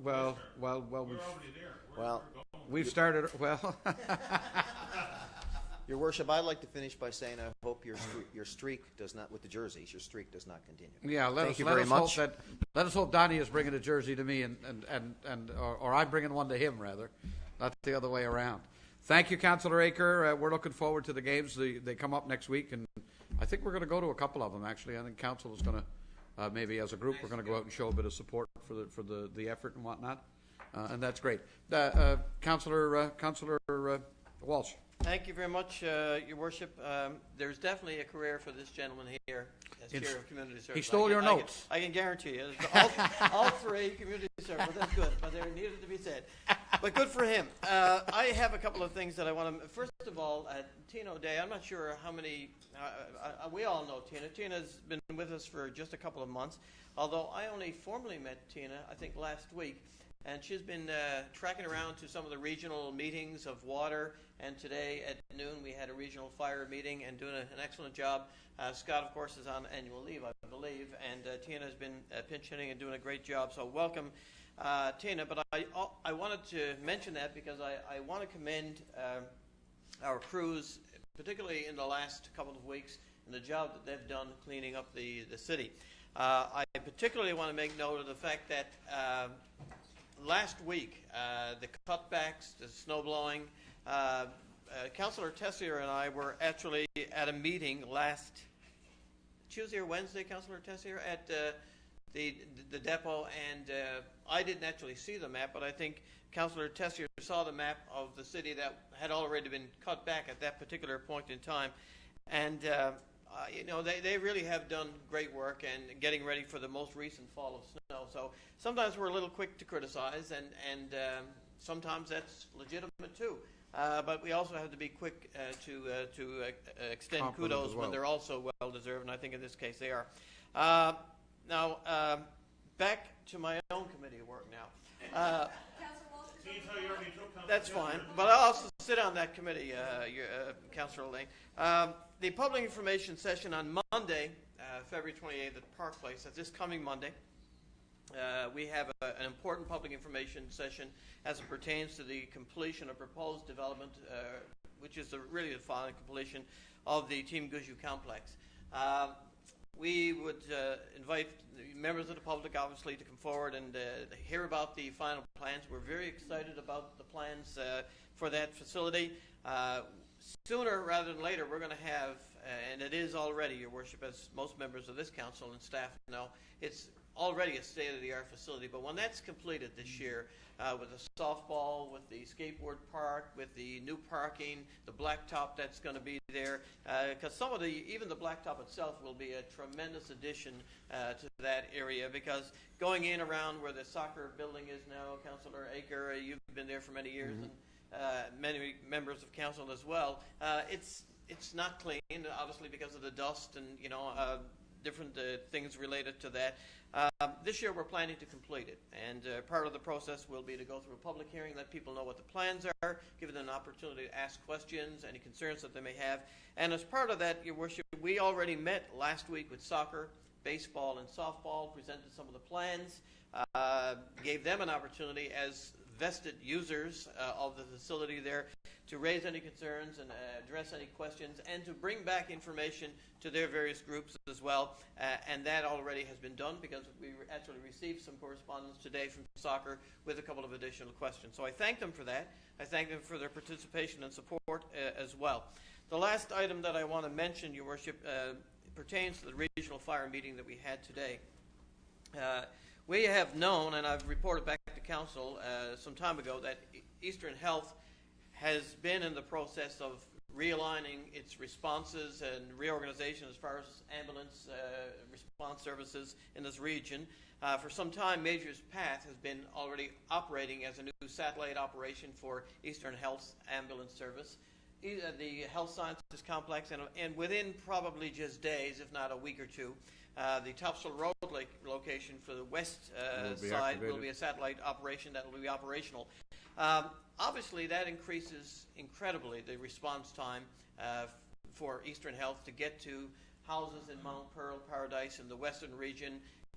Well, Well, we've started, well, Your Worship, I'd like to finish by saying I hope your streak does not, with the jerseys, your streak does not continue. yeah, Thank you very much. let us hope Donnie is bringing a jersey to me or I'm bringing one to him, rather, not the other way around. Thank you, Councillor Aker. We're looking forward to the games. They come up next week, and I think we're going to go to a couple of them, actually. I think Council is going to, maybe as a group, we're going to go out and show a bit of support for the effort and whatnot. And that's great. Councillor Walsh. Thank you very much, Your Worship. There's definitely a career for this gentleman here as Chair of Community Service. He stole your notes. I can guarantee you. All three community service. That's good, but there needed to be said. But good for him. I have a couple of things that I want to. First of all, Tina O'Day. I'm not sure how many. We all know Tina. Tina's been with us for just a couple of months. Although I only formally met Tina, I think last week. And she's been tracking around to some of the regional meetings of water. And today at noon we had a regional fire meeting and doing an excellent job. Scott, of course, is on annual leave, I believe. And Tina has been pinch hitting and doing a great job. So welcome, Tina. But I wanted to mention that because I want to commend our crews, particularly in the last couple of weeks, and the job that they've done cleaning up the city. I particularly want to make note of the fact that last week, the cutbacks, the snow blowing, Councillor Tessier and I were actually at a meeting last Tuesday or Wednesday, Councillor Tessier, at the depot, and I didn't actually see the map, but I think Councillor Tessier saw the map of the city that had already been cut back at that particular point in time. And you know, they really have done great work and getting ready for the most recent fall of snow. So sometimes we're a little quick to criticize, and sometimes that's legitimate too. But we also have to be quick to extend Compliment kudos as well. when they're also well deserved, and I think in this case they are. Now, back to my own committee work now. That's fine, but I'll also sit on that committee, Councillor Lane. The public information session on Monday, February 28th at Park Place, that's this coming Monday. We have an important public information session as it pertains to the completion of proposed development, which is really the final completion of the Team Gushue complex. We would invite members of the public, obviously, to come forward and hear about the final plans. We're very excited about the plans for that facility. Sooner rather than later, we're going to have, and it is already, Your Worship, as most members of this council and staff know, it's already a state-of-the-art facility. But when that's completed this year, with the softball, with the skateboard park, with the new parking, the blacktop that's going to be there, because some of even the blacktop itself will be a tremendous addition to that area, because going in around where the soccer building is now, Councillor Aker, you've been there for many years, and many members of council as well, it's not clean, obviously, because of the dust and, you know, different things related to that. This year we're planning to complete it, and part of the process will be to go through a public hearing, let people know what the plans are, give them an opportunity to ask questions, any concerns that they may have. And as part of that, Your Worship, we already met last week with soccer, baseball, and softball, presented some of the plans, gave them an opportunity as vested users of the facility there to raise any concerns and address any questions, and to bring back information to their various groups as well. And that already has been done, because we actually received some correspondence today from soccer with a couple of additional questions. So I thank them for that. I thank them for their participation and support as well. The last item that I want to mention, Your Worship, pertains to the regional fire meeting that we had today. We have known, and I've reported back to Council some time ago, that Eastern Health has been in the process of realigning its responses and reorganization as far as ambulance response services in this region. For some time, Major's Path has been already operating as a new satellite operation for Eastern Health's ambulance service. The Health Sciences Complex, and within probably just days, if not a week or two, the Topsail Road location for the west side will be a satellite operation that will be operational. Obviously, that increases incredibly the response time for Eastern Health to get to houses in Mount Pearl, Paradise, in the western region,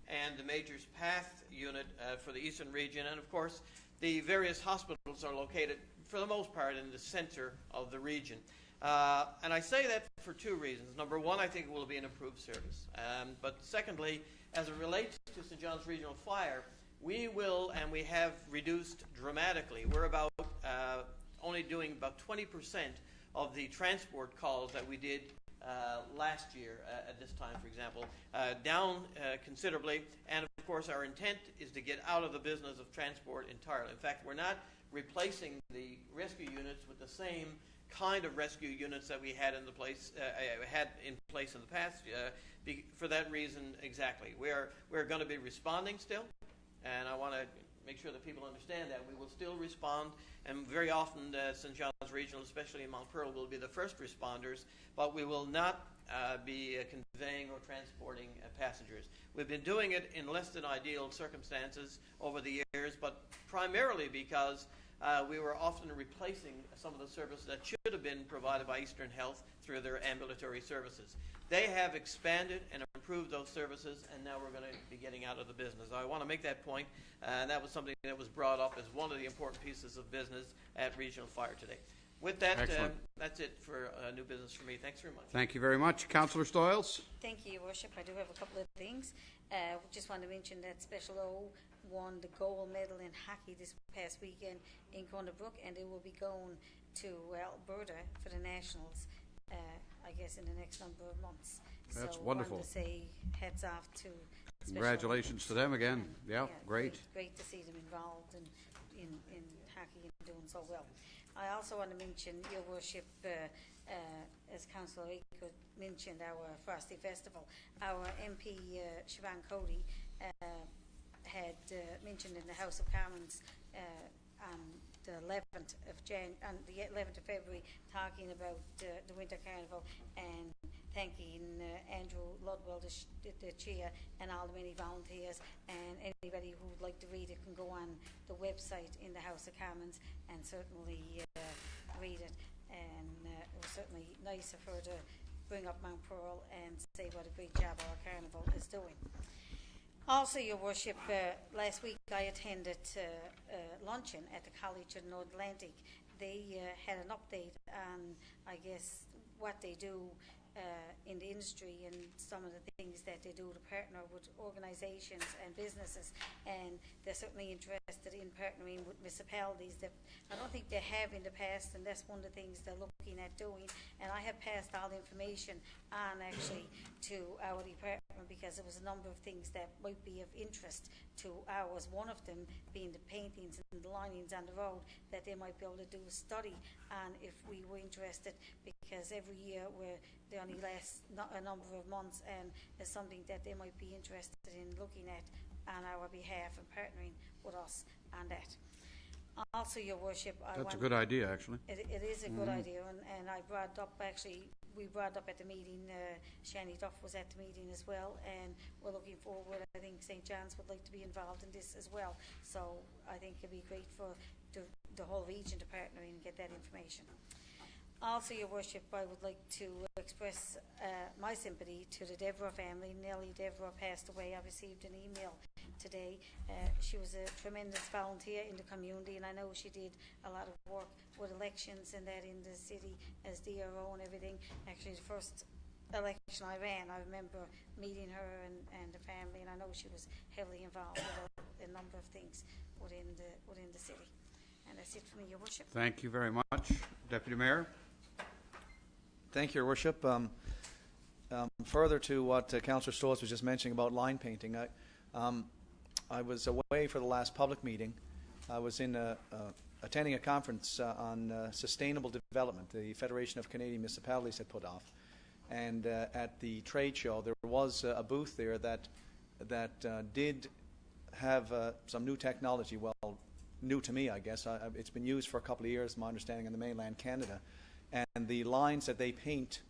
and the Majors Path unit for the eastern region. And of course, the various hospitals are located, for the most part, in the center of the region. And I say that for two reasons. Number one, I think it will be an improved service. But secondly, as it relates to St. John's Regional Fire, we will, and we have reduced dramatically. We're about only doing about 20% of the transport calls that we did last year at this time, for example, down considerably. And of course, our intent is to get out of the business of transport entirely. In fact, we're not replacing the rescue units with the same kind of rescue units that we had in place in the past. For that reason, exactly, we're going to be responding still, and I want to make sure that people understand that we will still respond. And very often, St. John's Regional, especially in Mount Pearl, will be the first responders, but we will not be conveying or transporting passengers. We've been doing it in less than ideal circumstances over the years, but primarily because we were often replacing some of the services that should have been provided by Eastern Health through their ambulatory services. They have expanded and improved those services, and now we're going to be getting out of the business. I want to make that point, and that was something that was brought up as one of the important pieces of business at Regional Fire today. With that, that's it for new business for me. Thanks very much. Thank you very much. Councillor Stoyles? Thank you, Your Worship. I do have a couple of things. Just want to mention that Special O won the gold medal in hockey this past weekend in Cornerbrook, and they will be going to Alberta for the Nationals, I guess, in the next number of months. That's so wonderful. I want to say hats off to Congratulations to them again. Yeah, great. It's great to see them involved in hockey and doing so well. I also want to mention, Your Worship, as Councillor Aker mentioned, our Frosty Festival. Our MP, Siobhan Cody, had mentioned in the House of Commons on the 11th of February, talking about the Winter Carnival and thanking Andrew Ludwell, the chair, and all the many volunteers. And anybody who would like to read it can go on the website in the House of Commons and certainly read it. And it was certainly nice of her to bring up Mount Pearl and say what a great job our carnival is doing. Also, Your Worship, last week I attended luncheon at the College of North Atlantic. They had an update on, I guess, what they do in the industry and some of the things that they do to partner with organisations and businesses, and they're certainly interested in partnering with municipalities that I don't think they have in the past, and that's one of the things they're looking at doing. And I have passed all the information on actually to our department because there was a number of things that might be of interest to ours, one of them being the paintings and the linings on the road that they might be able to do a study on if we were interested, because every year they only last a number of months, and it's something that they might be interested in looking at on our behalf and partnering with us on that. Also, Your Worship, That's a good idea, actually. It is a good idea, and I brought up, actually, we brought up at the meeting, Shani Duff was at the meeting as well, and we're looking forward. I think St. John's would like to be involved in this as well, so I think it'd be great for the whole region to partner and get that information. Also, Your Worship, I would like to express my sympathy to the Devereux family. Nellie Devereux passed away. I received an email today. She was a tremendous volunteer in the community, and I know she did a lot of work with elections and that in the city as DRO and everything. Actually, the first election I ran, I remember meeting her and the family, and I know she was heavily involved with a number of things within the city. And that's it for me, Your Worship. Thank you very much. Deputy Mayor? Thank you, Your Worship. Further to what Councillor Stoyles was just mentioning about line painting, I was away for the last public meeting. I was in attending a conference on sustainable development the Federation of Canadian Municipalities had put off. And at the trade show, there was a booth there that did have some new technology. Well, new to me, I guess. It's been used for a couple of years, my understanding, in the mainland Canada. And the lines that they paint,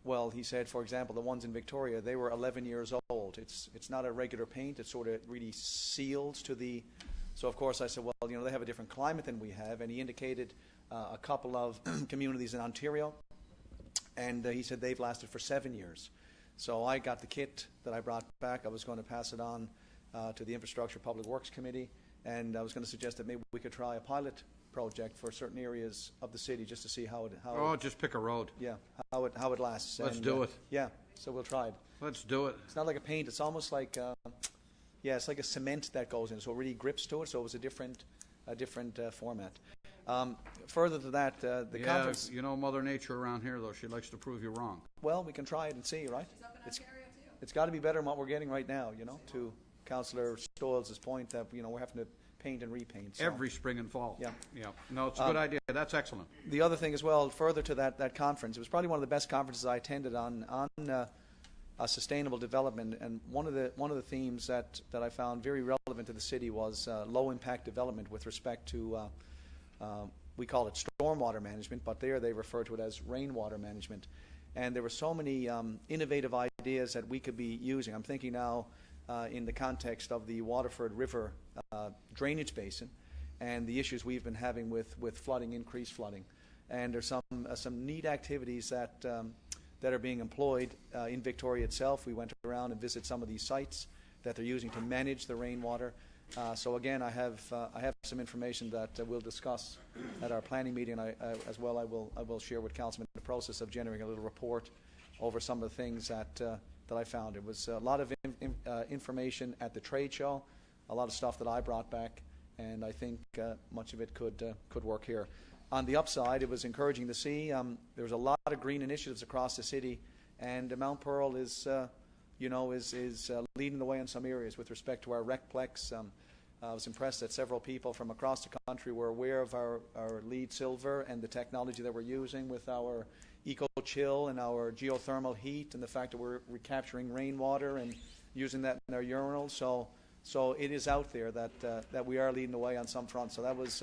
well, he said, for example, the ones in Victoria, they were 11 years old. It's not a regular paint. It's sort of really sealed to the... So, of course, I said, well, you know, they have a different climate than we have. And he indicated a couple of communities in Ontario. And he said they've lasted for 7 years. So I got the kit that I brought back. I was going to pass it on to the Infrastructure Public Works Committee, and I was going to suggest that maybe we could try a pilot project for certain areas of the city just to see how it just pick a road. yeah, how it lasts. Let's And, do it. Yeah, so we'll try it. Let's do it. It's not like a paint. It's almost like, it's like a cement that goes in, so it really grips to it. So it was a different format. Further to that, the conference. You know Mother Nature around here, though. She likes to prove you wrong. Well, we can try it and see, right? It's got to be better than what we're getting right now. To Councillor Stoyles' point that we're having to paint and repaint. So. Every spring and fall. Yeah. No, it's a good idea. That's excellent. The other thing as well, further to that conference, it was probably one of the best conferences I attended on sustainable development, and one of the themes that I found very relevant to the city was low impact development with respect to we call it stormwater management, but there they refer to it as rainwater management. And there were so many innovative ideas that we could be using. I'm thinking now in the context of the Waterford River drainage basin and the issues we've been having with flooding, increased flooding. And there's some neat activities that are being employed in Victoria itself. We went around and visited some of these sites that they're using to manage the rainwater. So again, I have some information that we'll discuss at our planning meeting. As well, I will share with Councilman the process of generating a little report over some of the things that I found. It was a lot of information at the trade show, a lot of stuff that I brought back, and I think much of it could work here. On the upside, it was encouraging to see there was a lot of green initiatives across the city, and Mount Pearl is leading the way in some areas with respect to our Recplex. I was impressed that several people from across the country were aware of our LEED Silver and the technology that we're using with our Eco-Chill and our geothermal heat, and the fact that we're recapturing rainwater and using that in our urinals. So it is out there that we are leading the way on some fronts. So that was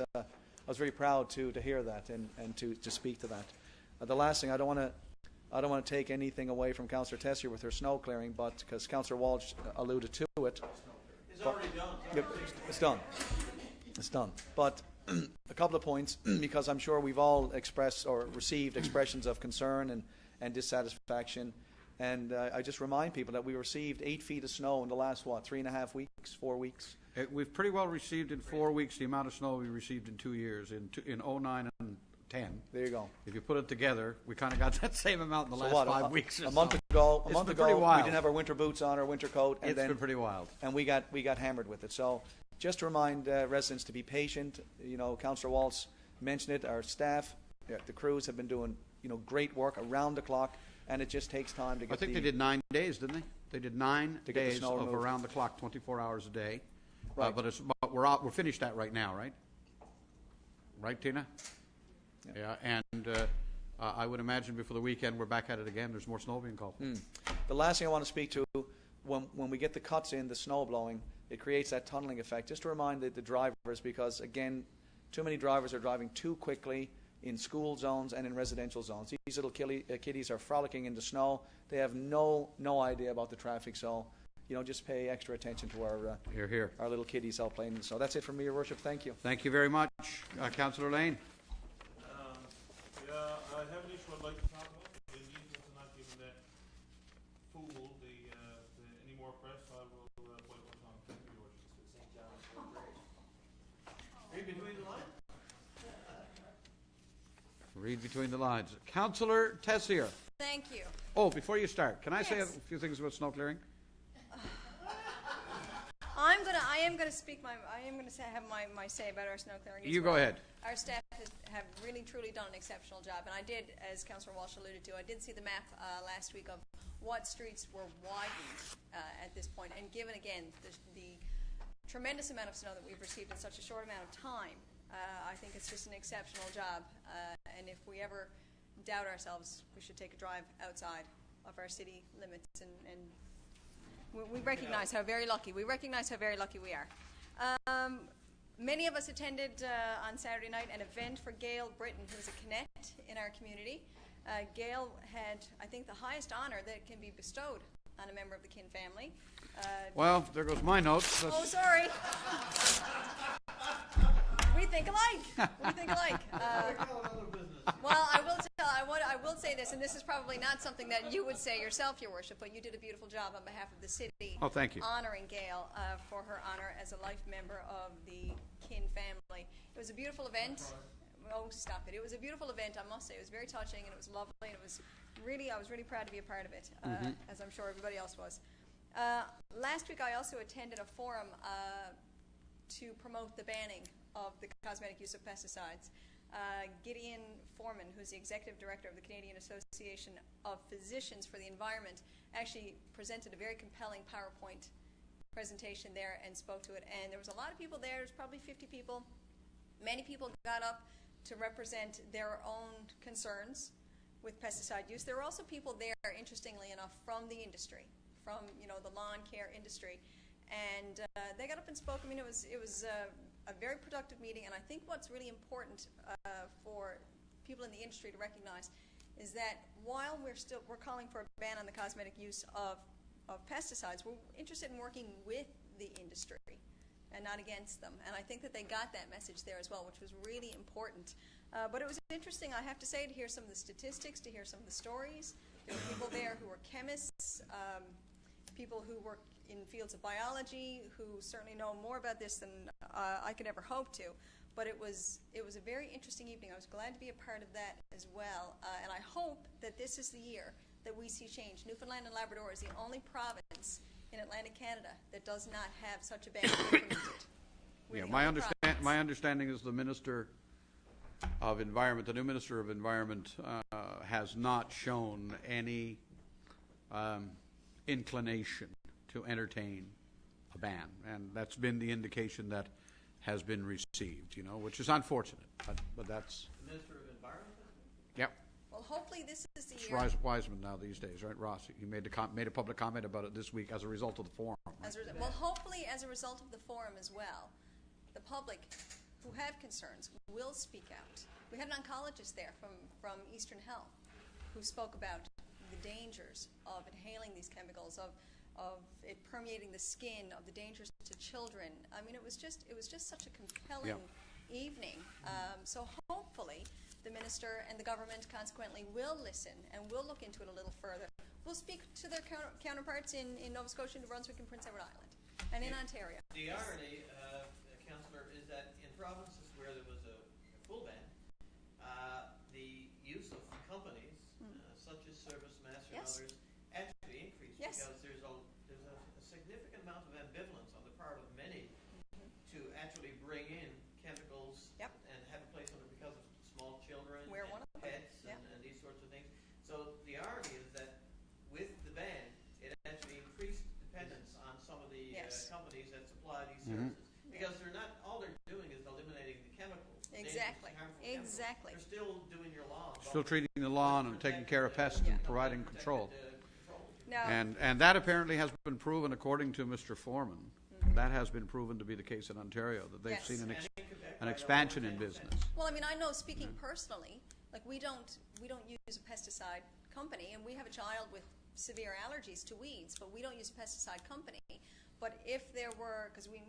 I was very proud to hear that and to speak to that. The last thing, I don't want to take anything away from Councillor Tessier with her snow clearing, but because Councillor Walsh alluded to it. It's already done. It's done. It's done. But a couple of points, because I'm sure we've all expressed or received expressions of concern and dissatisfaction. And I just remind people that we received 8 feet of snow in the last, 3.5 weeks, 4 weeks? We've pretty well received in 4 weeks the amount of snow we received in 2 years, in 09 and 10. There you go. If you put it together, we kind of got that same amount in the last 5 weeks. A month ago, It's been we pretty wild. didn't have our winter boots on, our winter coat. And It's been pretty wild. And we got hammered with it. So just to remind residents to be patient. Councillor Walsh mentioned it. Our staff, the crews have been doing great work around the clock, and it just takes time to get. I think they did 9 days, didn't they? They did 9 to get the days snow of removed. around the clock, 24 hours a day. Right. But we're finished that right now, right? Right, Tina? Yeah. And I would imagine before the weekend we're back at it again. There's more snow being called. The last thing I want to speak to, when we get the cuts in, the snow blowing, it creates that tunneling effect. Just to remind the drivers, because again, too many drivers are driving too quickly in school zones and in residential zones. These little kiddies are frolicking in the snow. They have no idea about the traffic, so just pay extra attention to our little kiddies out playing in the snow. That's it from me, Your Worship. Thank you. Thank you very much. Councillor Lane. I have an issue I'd like to talk about. In the interest of not giving that fool any more press, I will bite my tongue. Thank you, Your Worship. Read between the lines. Read between the lines. Councillor Tessier. Thank you. Oh, before you start, can I say a Yes. few things about snow clearing? I am gonna speak have my say about our snow clearing. as You go well. ahead. Our staff have really truly done an exceptional job, and I did, as Councillor Walsh alluded to, I did see the map last week of what streets were widened at this point, and given again the tremendous amount of snow that we've received in such a short amount of time, I think it's just an exceptional job. And if we ever doubt ourselves, we should take a drive outside of our city limits and we recognize how very lucky we are. Many of us attended on Saturday night an event for Gail Britton, who's a Connect in our community. Gail had, I think, the highest honor that can be bestowed on a member of the Kin family. Well, there goes my notes. Oh, sorry. We think alike. Well, I will tell I will say this, and this is probably not something that you would say yourself, Your Worship, but you did a beautiful job on behalf of the city. Oh, thank you. Honoring Gail for her honor as a life member of the Kin family. It was a beautiful event. Oh, stop it. It was a beautiful event, I must say. It was very touching, and it was lovely, and it was really, I was really proud to be a part of it, as I'm sure everybody else was. Last week, I also attended a forum to promote the banning of the cosmetic use of pesticides. Gideon Foreman, who's the executive director of the Canadian Association of Physicians for the Environment, actually presented a very compelling PowerPoint presentation there and spoke to it. And there was a lot of people there. There's probably 50 people. Many people got up to represent their own concerns with pesticide use. There were also people there, interestingly enough, from the industry, from the lawn care industry, and they got up and spoke. I mean, it was a very productive meeting, and I think what's really important for people in the industry to recognize is that while we're calling for a ban on the cosmetic use of pesticides, we're interested in working with the industry and not against them. And I think that they got that message there as well, which was really important. But it was interesting, I have to say, to hear some of the statistics, to hear some of the stories. There were people there who were chemists, people who work in fields of biology, who certainly know more about this than I could ever hope to. But it was a very interesting evening. I was glad to be a part of that as well. And I hope that this is the year that we see change. Newfoundland and Labrador is the only province in Atlantic Canada that does not have such a ban implemented. Yeah, my understanding is the Minister of Environment, the new Minister of Environment, has not shown any inclination to entertain a ban, and that's been the indication that has been received, which is unfortunate, but that's... The Minister of Environment? Yep. Well, hopefully this is the It's year. Wiseman now these days, right, Ross? He made a public comment about it this week as a result of the forum. Right? Well, hopefully as a result of the forum as well, the public who have concerns will speak out. We had an oncologist there from Eastern Health who spoke about the dangers of inhaling these chemicals, of it permeating the skin, of the dangers to children. I mean, it was just such a compelling evening. So hopefully the minister and the government consequently will listen and will look into it a little further. We'll speak to their counterparts in Nova Scotia, New Brunswick, and Prince Edward Island, and in Ontario. The irony, Councillor, is that in provinces where there was a full ban, the use of companies such as ServiceMaster and others actually increased because there's a significant amount of ambivalence on the part of many to actually bring in chemicals and have a place on it because of small children and pets and these sorts of things. So the irony is that with the ban, it actually increased dependence on some of the companies that supply these services because all they're doing is eliminating the chemicals. Exactly. They're still doing your lawn. Still treating the lawn and taking care of pests and providing control. No. And that apparently has been proven, according to Mr. Foreman, that has been proven to be the case in Ontario, that they've seen an expansion in business. Well, I mean, I know, speaking personally, like we don't use a pesticide company, and we have a child with severe allergies to weeds, but we don't use a pesticide company. But if there were, because we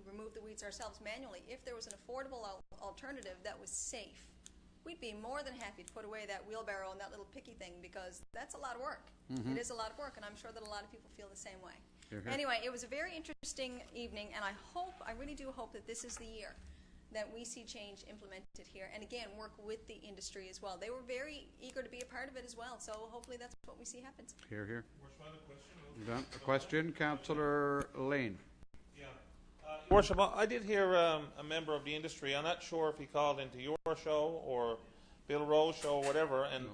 remove the weeds ourselves manually, if there was an affordable alternative that was safe, we'd be more than happy to put away that wheelbarrow and that little picky thing, because that's a lot of work. It is a lot of work, and I'm sure that a lot of people feel the same way. Anyway, it was a very interesting evening, and I really do hope that this is the year that we see change implemented here, and again, work with the industry as well. They were very eager to be a part of it as well, so hopefully that's what we see happens. Here, here. A question, Councillor Lane. Worship, I did hear a member of the industry. I'm not sure if he called into your show or Bill Rowe's show or whatever, and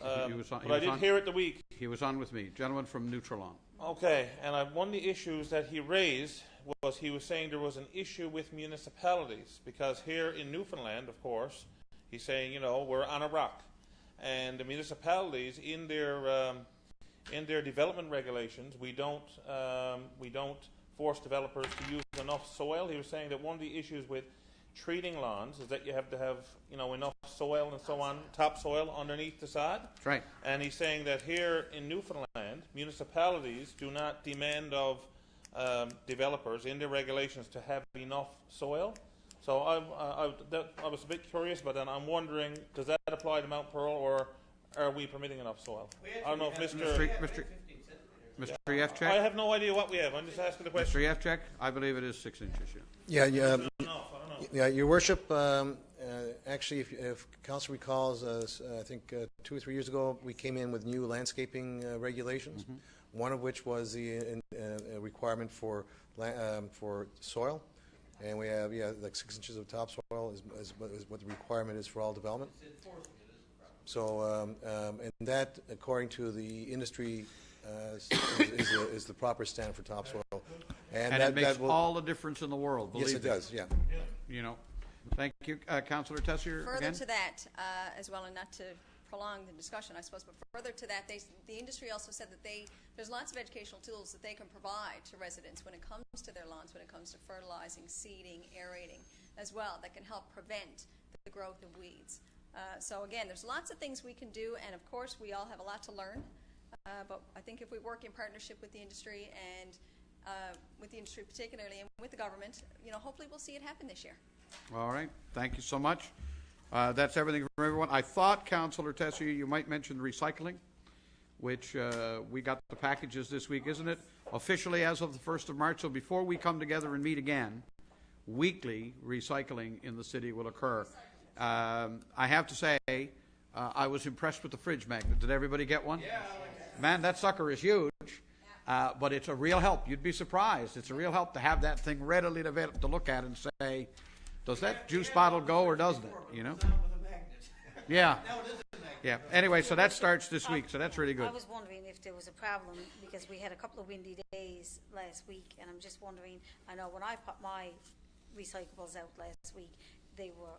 but I did hear it the week. He was on with me, gentleman from Nutrilon. Okay, and one of the issues that he raised was he was saying there was an issue with municipalities because here in Newfoundland, of course, he's saying we're on a rock, and the municipalities in their development regulations, we don't force developers to use enough soil. He was saying that one of the issues with treating lawns is that you have to have enough soil and so on, topsoil underneath the sod. That's right. And he's saying that here in Newfoundland, municipalities do not demand of developers in their regulations to have enough soil. So I was a bit curious, but then I'm wondering, does that apply to Mount Pearl, or are we permitting enough soil? I don't know if Mr. Yefchek? I have no idea what we have. I'm just asking the question. Mr. Yefchek? I believe it is 6 inches, yeah. Yeah, yeah, I don't know. yeah, Your Worship. Actually, if Council recalls, I think 2 or 3 years ago, we came in with new landscaping regulations. One of which was the requirement for soil, and we have like 6 inches of topsoil is what the requirement is for all development. So, and that, according to the industry, is the proper standard for topsoil, And it makes all the difference in the world, believe me. Yes, it does. Yeah. You know. Thank you, Councillor Tessier. Further again. to that, as well, and not to prolong the discussion, I suppose, but further to that, the industry also said that there's lots of educational tools that they can provide to residents when it comes to their lawns, when it comes to fertilizing, seeding, aerating, as well, that can help prevent the growth of weeds. So again, there's lots of things we can do, and of course, we all have a lot to learn. But I think if we work in partnership with the industry and with the industry particularly, and with the government, hopefully we'll see it happen this year. All right. Thank you so much. That's everything from everyone. I thought, Councillor Tessier, you might mention recycling, which we got the packages this week, isn't it? Officially as of the 1st of March. So before we come together and meet again, weekly recycling in the city will occur. I have to say, I was impressed with the fridge magnet. Did everybody get one? Yeah. Man, that sucker is huge. But it's a real help. You'd be surprised. It's a real help to have that thing readily available to look at and say, does that juice bottle go or doesn't it? Yeah. Yeah. Anyway, so that starts this week, so that's really good. I was wondering if there was a problem because we had a couple of windy days last week, and I'm just wondering, I know when I put my recyclables out last week, they were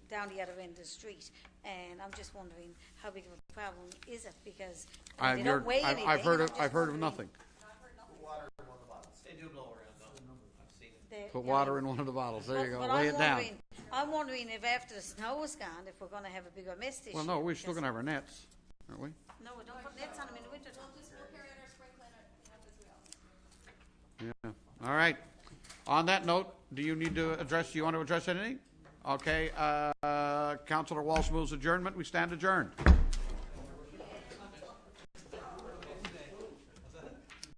down the other end of the street, and I'm just wondering how big of a problem is it, because they don't weigh anything. I've heard of nothing. They do blow around, though. I've seen it. Put water in one of the bottles. There you go. But Lay it down. I'm wondering if after the snow is gone, if we're going to have a bigger mist issue. Well, no, we're still going to have our nets, aren't we? No, we don't put nets on them in the winter. We'll carry out our spring cleanup as well. Yeah. All right. On that note, do you want to address anything? Okay. Councillor Walsh moves adjournment. We stand adjourned.